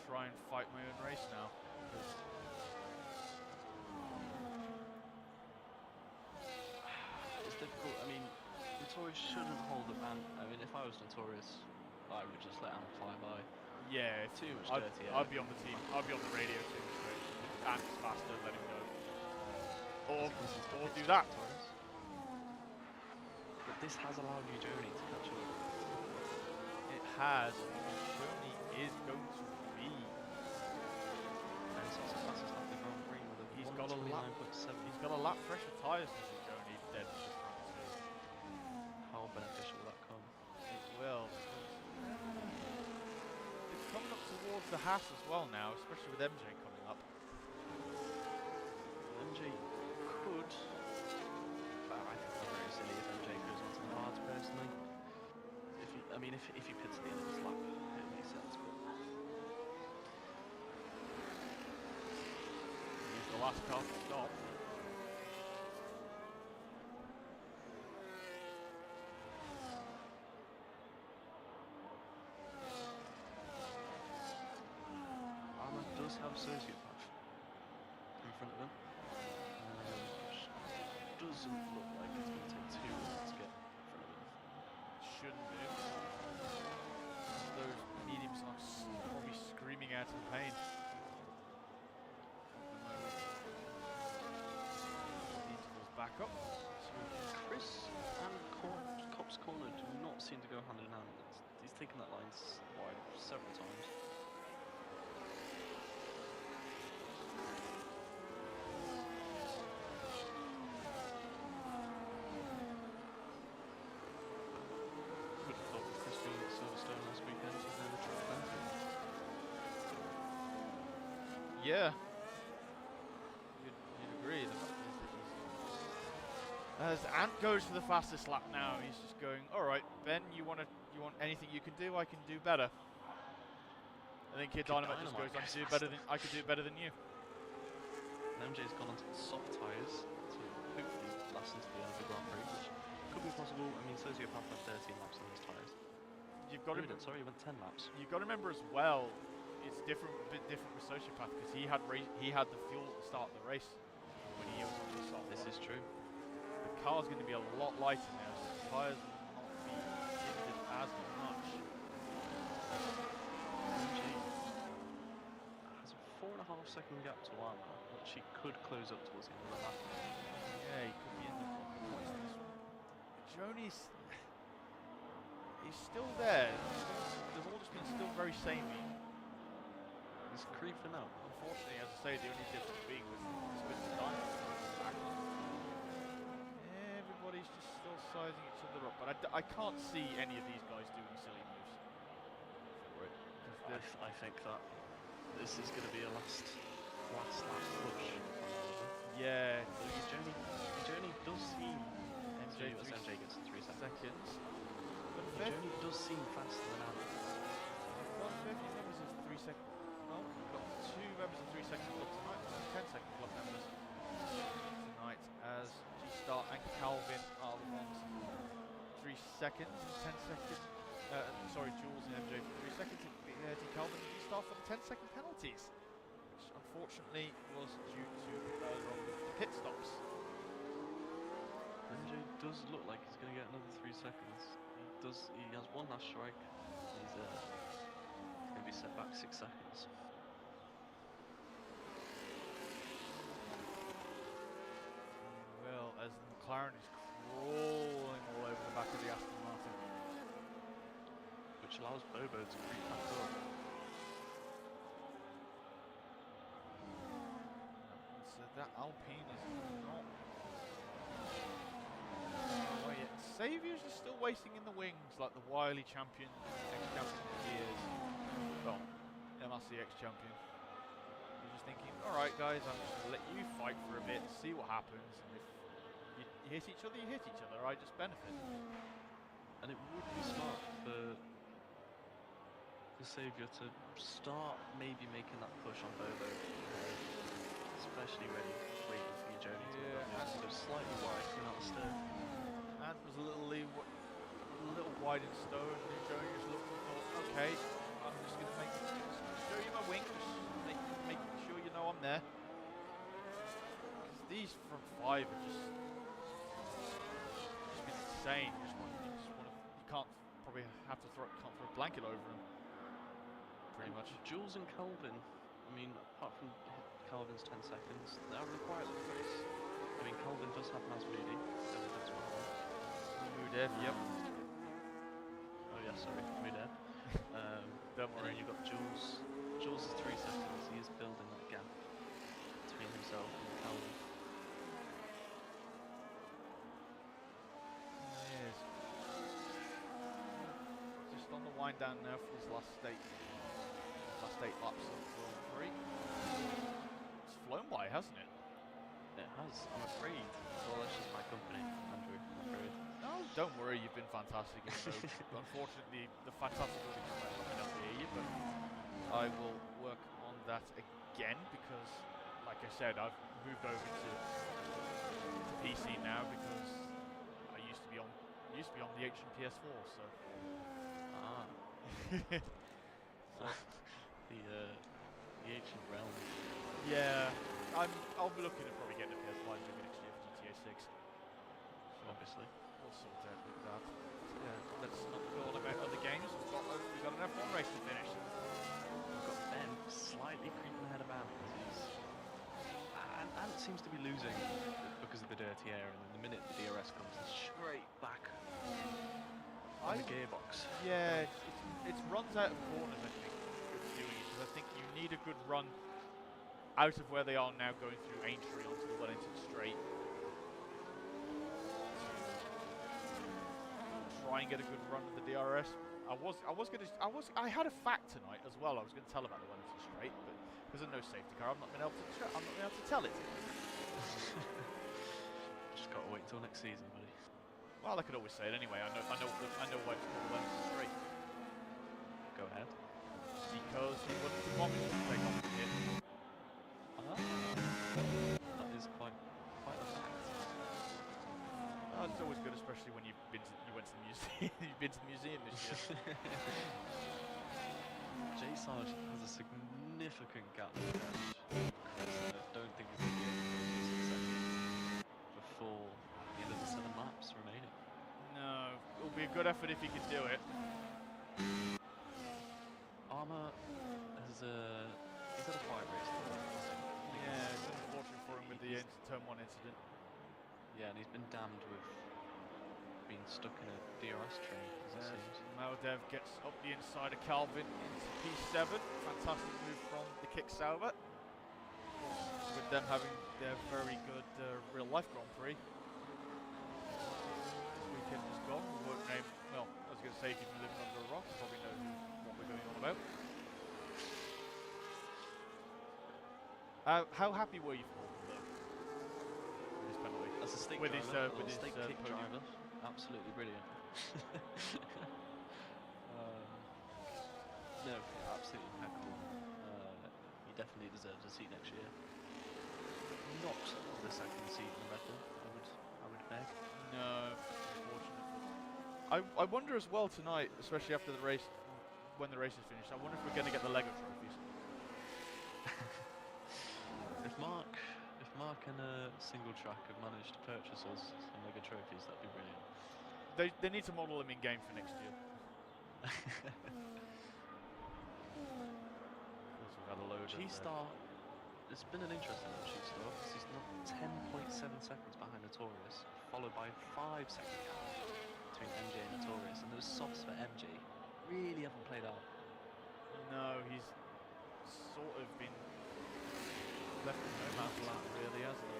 Try and fight my own race now. It's difficult. I mean, Notorious shouldn't hold up Ant. I mean, if I was Notorious, I would just let Ant fly by. Yeah, too much dirty. I'd be on the team. I'd be on the radio too. Ant's faster, let him go. Or do that. But this has allowed you Journey to catch up. It has. Journey is going to be. He's got a lap. He's got a lap fresher tyres than Journey dead to the front too. How beneficial will that come? It will. It's coming up towards the Haas as well now, especially with MJ coming up. MJ could. I think it's very silly if MJ goes onto the hards personally. If he pits at the end of this lap, it makes sense. But he's the last car to stop. Does have sociopath in front of him. Doesn't look like it's going to take too long to get in front of him. Shouldn't do. Those mediums are probably screaming out in pain. The interval's back up. So Chris and Cop's Corner do not seem to go hand in hand. He's taken that line wide several times. Yeah. You'd agree that As Ant goes for the fastest lap now, he's just going, all right, Ben, you want anything you can do? I can do better. I think Kid Dynamite just goes on to do better than I could do better than you. And MJ's gone onto the soft tyres to hopefully last into the end of the Grand Prix, which could be possible. I mean, Sociopath had 13 laps on his tyres. You've got to sorry, he went 10 laps. You've got to remember as well, it's a bit different with Sociopath because he had the fuel at the start of the race when he was on the soft. This is true. The car's going to be a lot lighter now, so the tyres will not be hindered as much. MJ has a 4.5 second gap to Armour, which he could close up towards the end of the lap. Yeah, he could be in the points this one. Joni's... he's still there. They've all just been still very samey. He's creeping up. Unfortunately, as I say, the only difference being with the diamond. Everybody's just still sizing each other up, but I can't see any of these guys doing silly moves. I think that this is going to be a last push. Yeah. The journey does seem... MJ gets in 3 seconds. The journey does seem faster than Ant. Got 50 members of 3 seconds. Well, we've got 2 members of 3 seconds club tonight, 10-second club members tonight, as G-Star and Calvin are the ones 3 seconds and 10 seconds. Sorry, Jules and MJ for 3 seconds. D Calvin and G-Star for the 10-second penalties, which unfortunately was due to the pit stops. MJ does look like he's going to get another 3 seconds. He has one last strike. He's going to be set back 6 seconds. Well, as the McLaren is crawling all over the back of the Aston Martin, which allows Bobo to creep back up. So that Alpine is not... oh yeah, Saviours is still waiting in the wings like the wily champion, ex-champion of years. Well, MRC ex-champion. You're just thinking, alright guys, I'm just going to let you fight for a bit, see what happens, and if you hit each other, you hit each other, I just benefit. And it would be smart for Saviour to start maybe making that push on Bobo, especially when he's waiting for your journey to go slightly wide coming out the stone. And was a little wide in stone, and Joey just looked and thought, okay, I'm just going to show you my wings, make sure you know I'm there. Because these front 5 are just been insane. You can't probably can't throw a blanket over them. Pretty much. Jules and Calvin, I mean, apart from Calvin's 10 seconds, they are required to race. I mean, Calvin does have Masmoudi. Mudev, yep. Oh yeah, sorry, Mudev. Don't worry. And then you've got Jules. Jules is 3 seconds. He is building that gap between himself and Calvin. Yes. Just on the wind down now for his last 8 laps of Grand 3. It's flown by, hasn't it? It has, I'm afraid. Well, that's just my company, Andrew, I'm afraid. No, don't worry, you've been fantastic. Unfortunately, the fantastic will be coming up here, but I will work on that again because, like I said, I've moved over to PC now because I used to be on the ancient PS4, so. The ancient realm. Yeah, I'll be looking at probably getting a PS5 maybe next year for GTA 6. So obviously. We'll sort out with that. Yeah, let's not go on about other games. We've got an F1 race to finish. We've got Ben slightly creeping ahead of Ant. And Ant seems to be losing because of the dirty air, and then the minute the DRS comes, it's straight back on the gearbox. Yeah, it runs out of corners, I think, it's doing it, because I think you need a good run out of where they are now, going through Aintree onto the Wellington Straight. Try and get a good run of the DRS. I had a fact tonight as well. I was going to tell about the Wellington Straight, but because of no safety car, I'm not been able to tell it. Just got to wait and till next season, buddy. Well, I could always say it anyway. I know why it's called Lemon Straight. Go ahead. Because he wouldn't want me to take off from here. That is quite a fact. It's always good, especially when you went to the museum. You've been to the museum this year. J Sarge has a significant gap to catch. Chris, I don't think he's going to be able to close this second before the end of the 7 laps remaining. No, it'll be a good effort if he can do it. Armour has he's had a quiet race. Yeah, it's unfortunate for him with the Turn 1 incident. Yeah, and he's been damned with being stuck in a DRS train, as it seems. Maldev gets up the inside of Calvin into P7. Fantastic move from the Kick Sauber. With them having their very good real-life Grand Prix. This weekend is gone. We won't name, well, I was going to say if you've been living under a rock, you probably know what we're going on about. How happy were you for him, though? With his penalty? As a stick with driver, his stick kick podium. driver, absolutely brilliant. No, absolutely impeccable. He definitely deserves a seat next year. Not the second seat in the Red Bull, I would beg. No, unfortunate. I wonder as well tonight, especially after the race, when the race is finished, I wonder if we're going to get the Lego trophies. If Mark and Single Track have managed to purchase us some Lego trophies, that'd be brilliant. They need to model them in game for next year. We've had a load G-Star, it's been an interesting one, G-Star, because he's not 10.7 seconds behind Notorious, followed by 5 second gap between MJ and Notorious, and those softs for MJ really haven't played out. No, he's sort of been left in no man's land, really, hasn't he?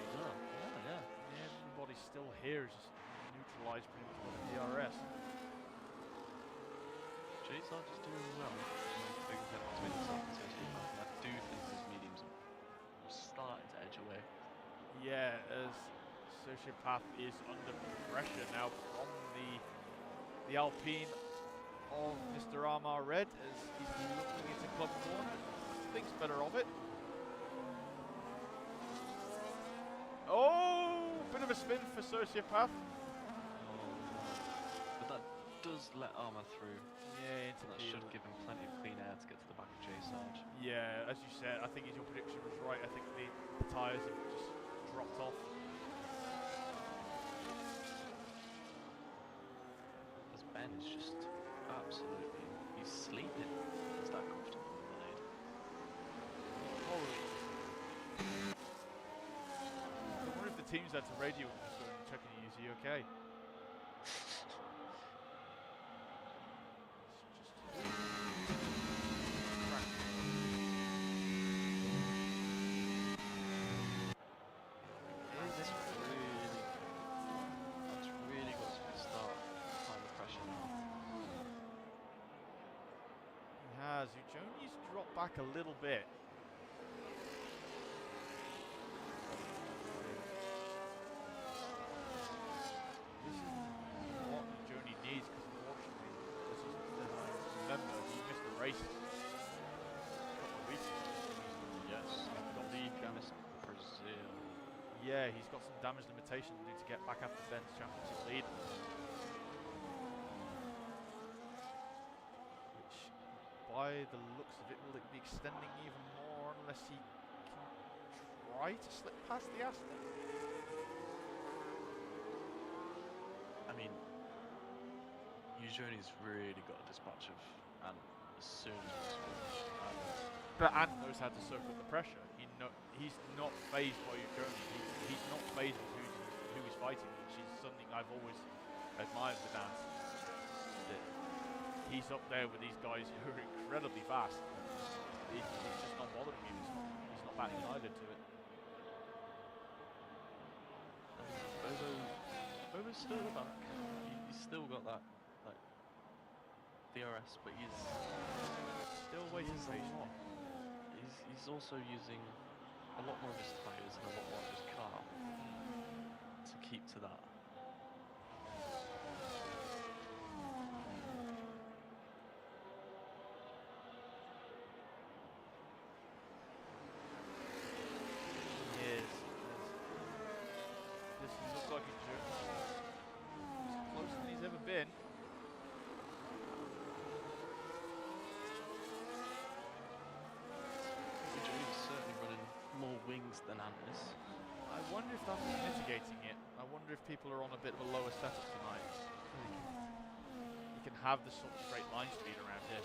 Yeah. Everybody still here is just neutralised pretty much by the DRS. J-Sarge is doing well. Big step between himself and Sociopath. I do think his mediums are starting to edge away. Yeah, as Sociopath is under pressure now from the Alpine of Mr. Armar Red as he's looking into club corner. Thinks better of it. Oh, bit of a spin for Sociopath. But that does let Armour through. Yeah, And that should give him plenty of clean air to get to the back of J-Sarge. Yeah, as you said, I think your prediction was right. I think the tyres have just dropped off. As Ben is just absolutely, he's sleeping. He's that comfortable in the lead. I wonder if the teams had to radio him just going and checking is he okay? That's really got to start applying the pressure now. He has. Ujoni's dropped back a little bit. This is what Ujoni needs because unfortunately, as I remember, he missed the race a couple of weeks ago. Yes, I believe he missed Brazil. Yeah, he's got some damage limitation to do to get back after Ben's championship lead. Which, by the looks of it, will it be extending even more unless he can try to slip past the Aston? I mean, Ujoni's really got a dispatch of Ant as soon as possible. But Ant knows how to soak up the pressure. He's not phased by Ujoni. He's not phased with who he's fighting, which is something I've always admired with Ant. That he's up there with these guys who are incredibly fast. It's just not bothering him. He's not batting an eyelid to it. Bobo's still at the back. He's still got that DRS, but he's Still waiting patiently. He's also using a lot more of his tyres and a lot more of his car to keep to that bananas. I wonder if that's mitigating it. I wonder if people are on a bit of a lower setup tonight. You can have the sort of straight line speed around here.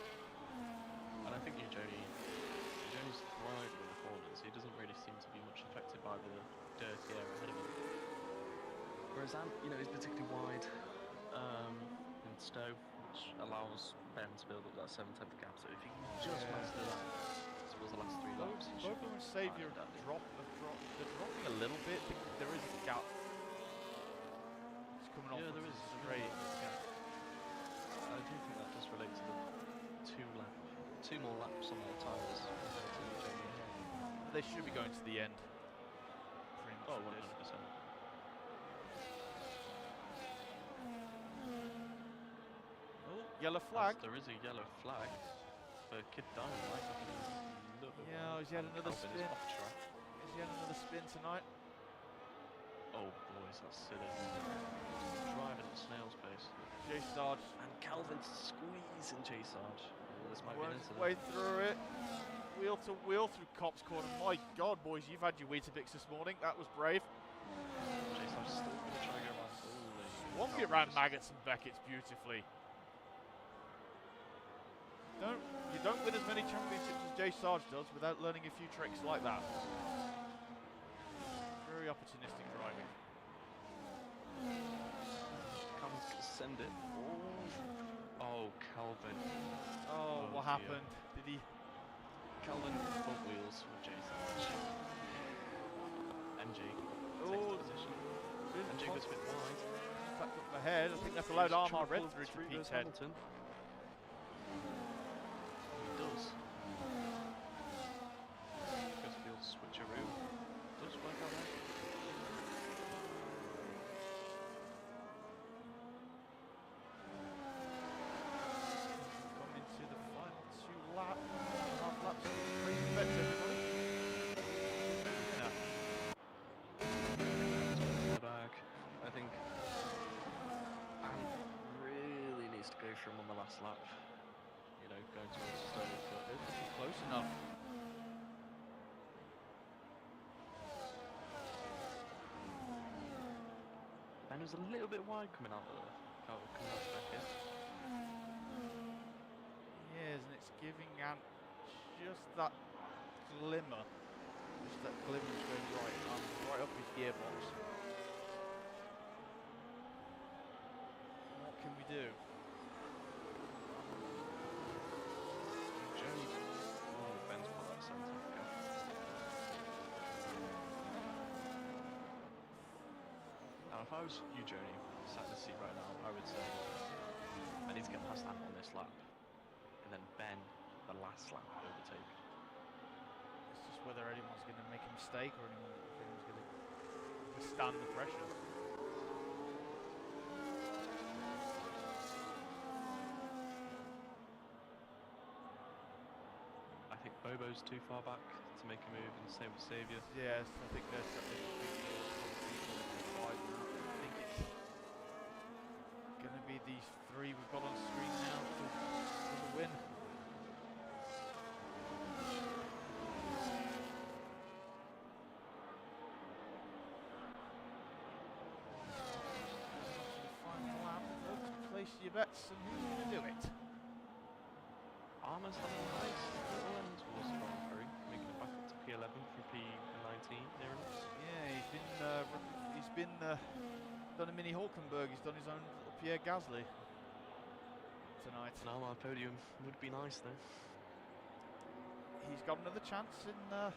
And I think Johnny's thriving in the corners. He doesn't really seem to be much affected by the dirty air ahead of him. Whereas Ant, you know, is particularly wide in Stowe, which allows Ben to build up that 7/10 gap. So if he can just master that, I suppose the last 3 laps, he should Bobo and Saviour they're dropping a little bit. There is a gap. It's coming off. Yeah, there is. Straight. I do think that does relate to the 2 more laps on their tyres compared to Jamie ahead. They should be going to the end. Pretty much. Oh, it is. 100%. Oh, yellow flag. There is a yellow flag for Kid Dynamite. Yeah, he's had another Calvin spin. is off track. Is he had another spin tonight? Oh boys, that's silly. Driving at snail's pace. Jay Sarge And Calvin's squeezing Jay Sarge. Oh, this might be an works his incident. way through it. Wheel to wheel through Cops Corner. My God, boys, you've had your Weetabix this morning. That was brave. Jay Sarge still going to try and go around. Swung it around Maggots and Beckett's beautifully. You don't win as many championships as Jay Sarge does without learning a few tricks like that. Very opportunistic driving. Calvin's going to send it. Oh, Calvin. Oh, what dear. happened? Did he? Calvin front wheels with Jay Sarge. MG Oh, takes the position. MG goes a bit wide. Back up ahead. I think that's allowed Armar Red through to Pete's head. Hamilton. He does. Goes field switcheroo. Does work out there. Come into the final 2 laps. Half laps. Race bets, everybody. The back. I think Ant really needs to go for him on the last lap. You know, going towards the stove, but It isn't close enough. Ben was a little bit wide coming out of the back here. Yes, and it's giving Ant just that glimmer. Just that glimmer is going right up his gearbox. What can we do? Johnny. Oh, Ben's put that 17 gap. Now, if I was you, Johnny, sat in the seat right now, I would say I need to get past Ant on this lap, and then Ben, the last lap, overtake. It's just whether anyone's going to make a mistake or anyone's going to withstand the pressure. I think Bobo's too far back to make a move, and same with Saviour. Yes, I think there's something wide. I think it's going to be these 3 we've got on screen now for the win. Final lap, folks. Place your bets and who's going to do it? Armour's having a nice little end towards the Grand Prix, making it back up to P11 from P19 near enough. Yeah, he's been done a mini Hulkenberg. He's done his own little Pierre Gasly tonight. An Armour podium would be nice though. He's got another chance in 0-139.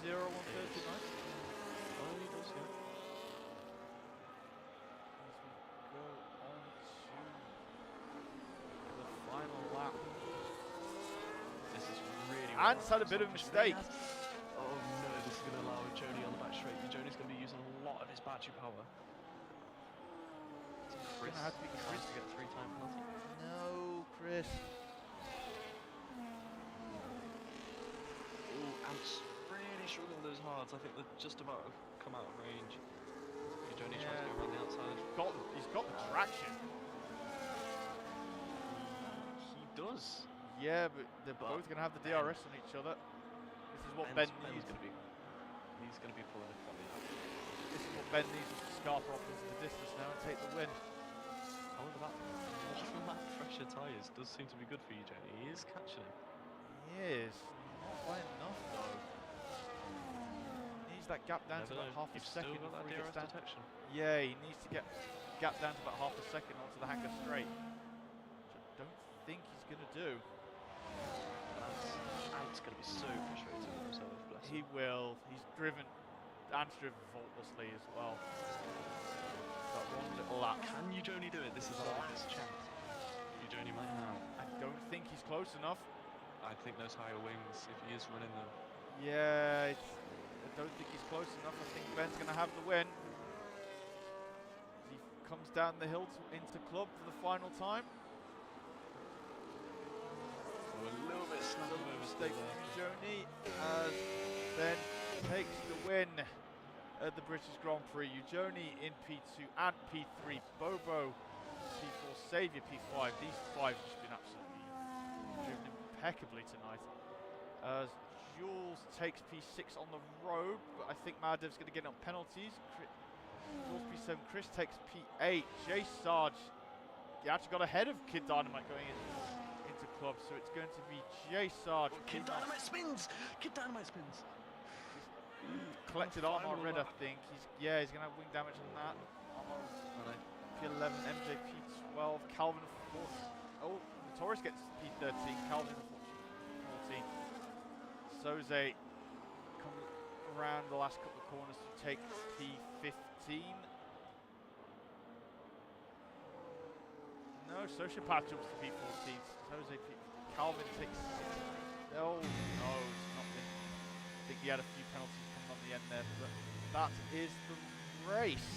Oh, he does, yeah. As we go on to the final lap. This is really Ant's had a bit of a mistake. Oh no, this is going to allow Joni on the back straight. Joni's going to be using a lot of his battery power. It's Chris. Gonna have to be Chris to get a 3-time penalty. No, Chris. Oh, Ant's really struggling with those hards. I think they're just about to come out of range. Joni tries to go around the outside. He's got the traction. He does. Yeah, but they're both going to have the DRS on each other. This is what Ben Ben's needs. going to be He's going to be pulling a quality out. This is what Ben needs, just to scarper off into the distance now and take the win. However, that one lap fresher tyres does seem to be good for you, Jenny. He is catching him. He is. Not by enough, though. Needs that gap down to about half a second Still got before that he gets DRS down. detection. Yeah, he needs to get gap down to about half a second onto the hanger straight. Which I don't think he's going to do. Ant's going to be so frustrated with himself, bless He him. will. He's driven, Ant's driven faultlessly as well. Got one little lap. Can Eugenie do it? This is our last chance. Eugenie might now. I don't think he's close enough. I think those higher wings, if he is running them. Yeah, I don't think he's close enough. I think Ben's going to have the win. He comes down the hill into club for the final time. So a little bit snapping over Mistake from Eugenie as Ben takes the win at the British Grand Prix. Eugenie in P2 and P3. Bobo P4, Saviour P5. These five have just been absolutely driven impeccably tonight. As Jules takes P6 on the road, but I think Madev's going to get on penalties. Jules P7, Chris takes P8. Jay Sarge, he actually got ahead of Kid Dynamite going into club, so it's going to be Jay Sarge. Oh, Kid Dynamite spins! Kid Dynamite spins! Collected armor red, I think. He's going to have wing damage on that. Armor P11, MJ P12, Calvin 14. Oh, Notorious gets P13, Calvin 14. Soze comes around the last couple of corners to take P15. No, Sociopath jumps to P14. Soze P15. Calvin takes. Oh no, it's not been. I think he had a few penalties coming on the end there, but that is the race.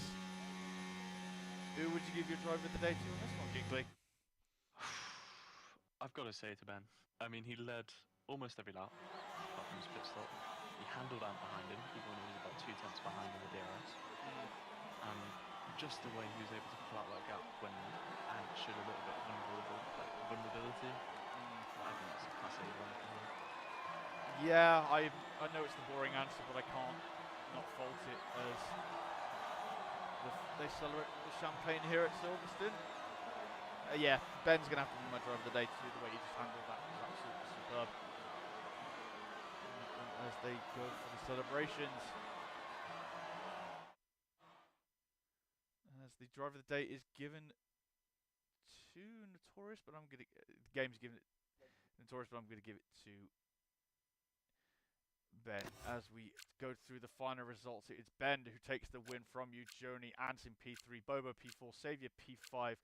Who would you give your driver of the day to on this one, Gingley? I've got to say to Ben, I mean, he led almost every lap, apart from his pit stop. He handled Ant behind him, even when he was about 2 tenths behind in the DRS. And just the way he was able to pull out that gap when Ant showed a little bit of vulnerability, I think that's a class A run from him. Yeah, I know it's the boring answer, but I can't not fault it as they celebrate the champagne here at Silverstone. Yeah, Ben's going to have to be my driver of the day too. The way he just handled that was absolutely superb. And as they go for the celebrations. As the driver of the day is given to Notorious, but I'm going to... The game's given it Notorious, but I'm going to give it to Ben. As we go through the final results, it's Ben who takes the win from Eugenie. Ant in P3, Bobo P4, Saviour P5,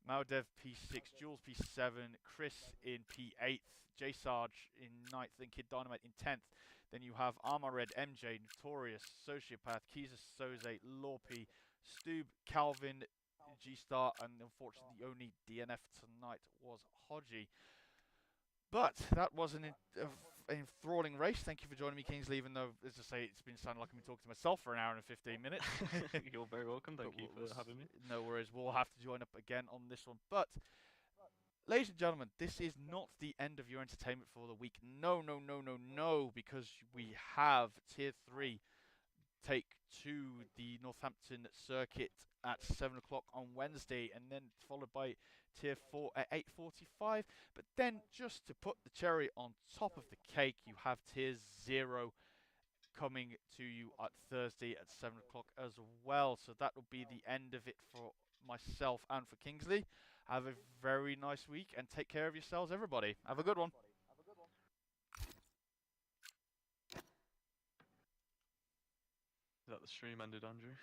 Maldev P6, Jules P7, Chris in P8th, J Sarge in 9th, and Kid Dynamite in 10th. Then you have Armor Red, MJ, Notorious, Sociopath, Keezer Soze, Lorpy, Stoob, Calvin, G-Star, and unfortunately the only DNF tonight was Hodgie. But that was an enthralling race. Thank you for joining me, Kingsley, even though, as I say, it's been sounding like I've been talking to myself for an hour and 15 minutes. You're very welcome. Thank you for having me. No worries. We'll have to join up again on this one. But, ladies and gentlemen, this is not the end of your entertainment for the week. No, no, no, no, no, because we have Tier 3 take to the Northampton circuit at 7 o'clock on Wednesday, and then followed by Tier 4 at 8:45. But then, just to put the cherry on top of the cake, you have Tier 0 coming to you at Thursday at 7 o'clock as well. So that will be the end of it for myself and for Kingsley. Have a very nice week, and take care of yourselves, everybody. Have a good one. Is that the stream ended, Andrew?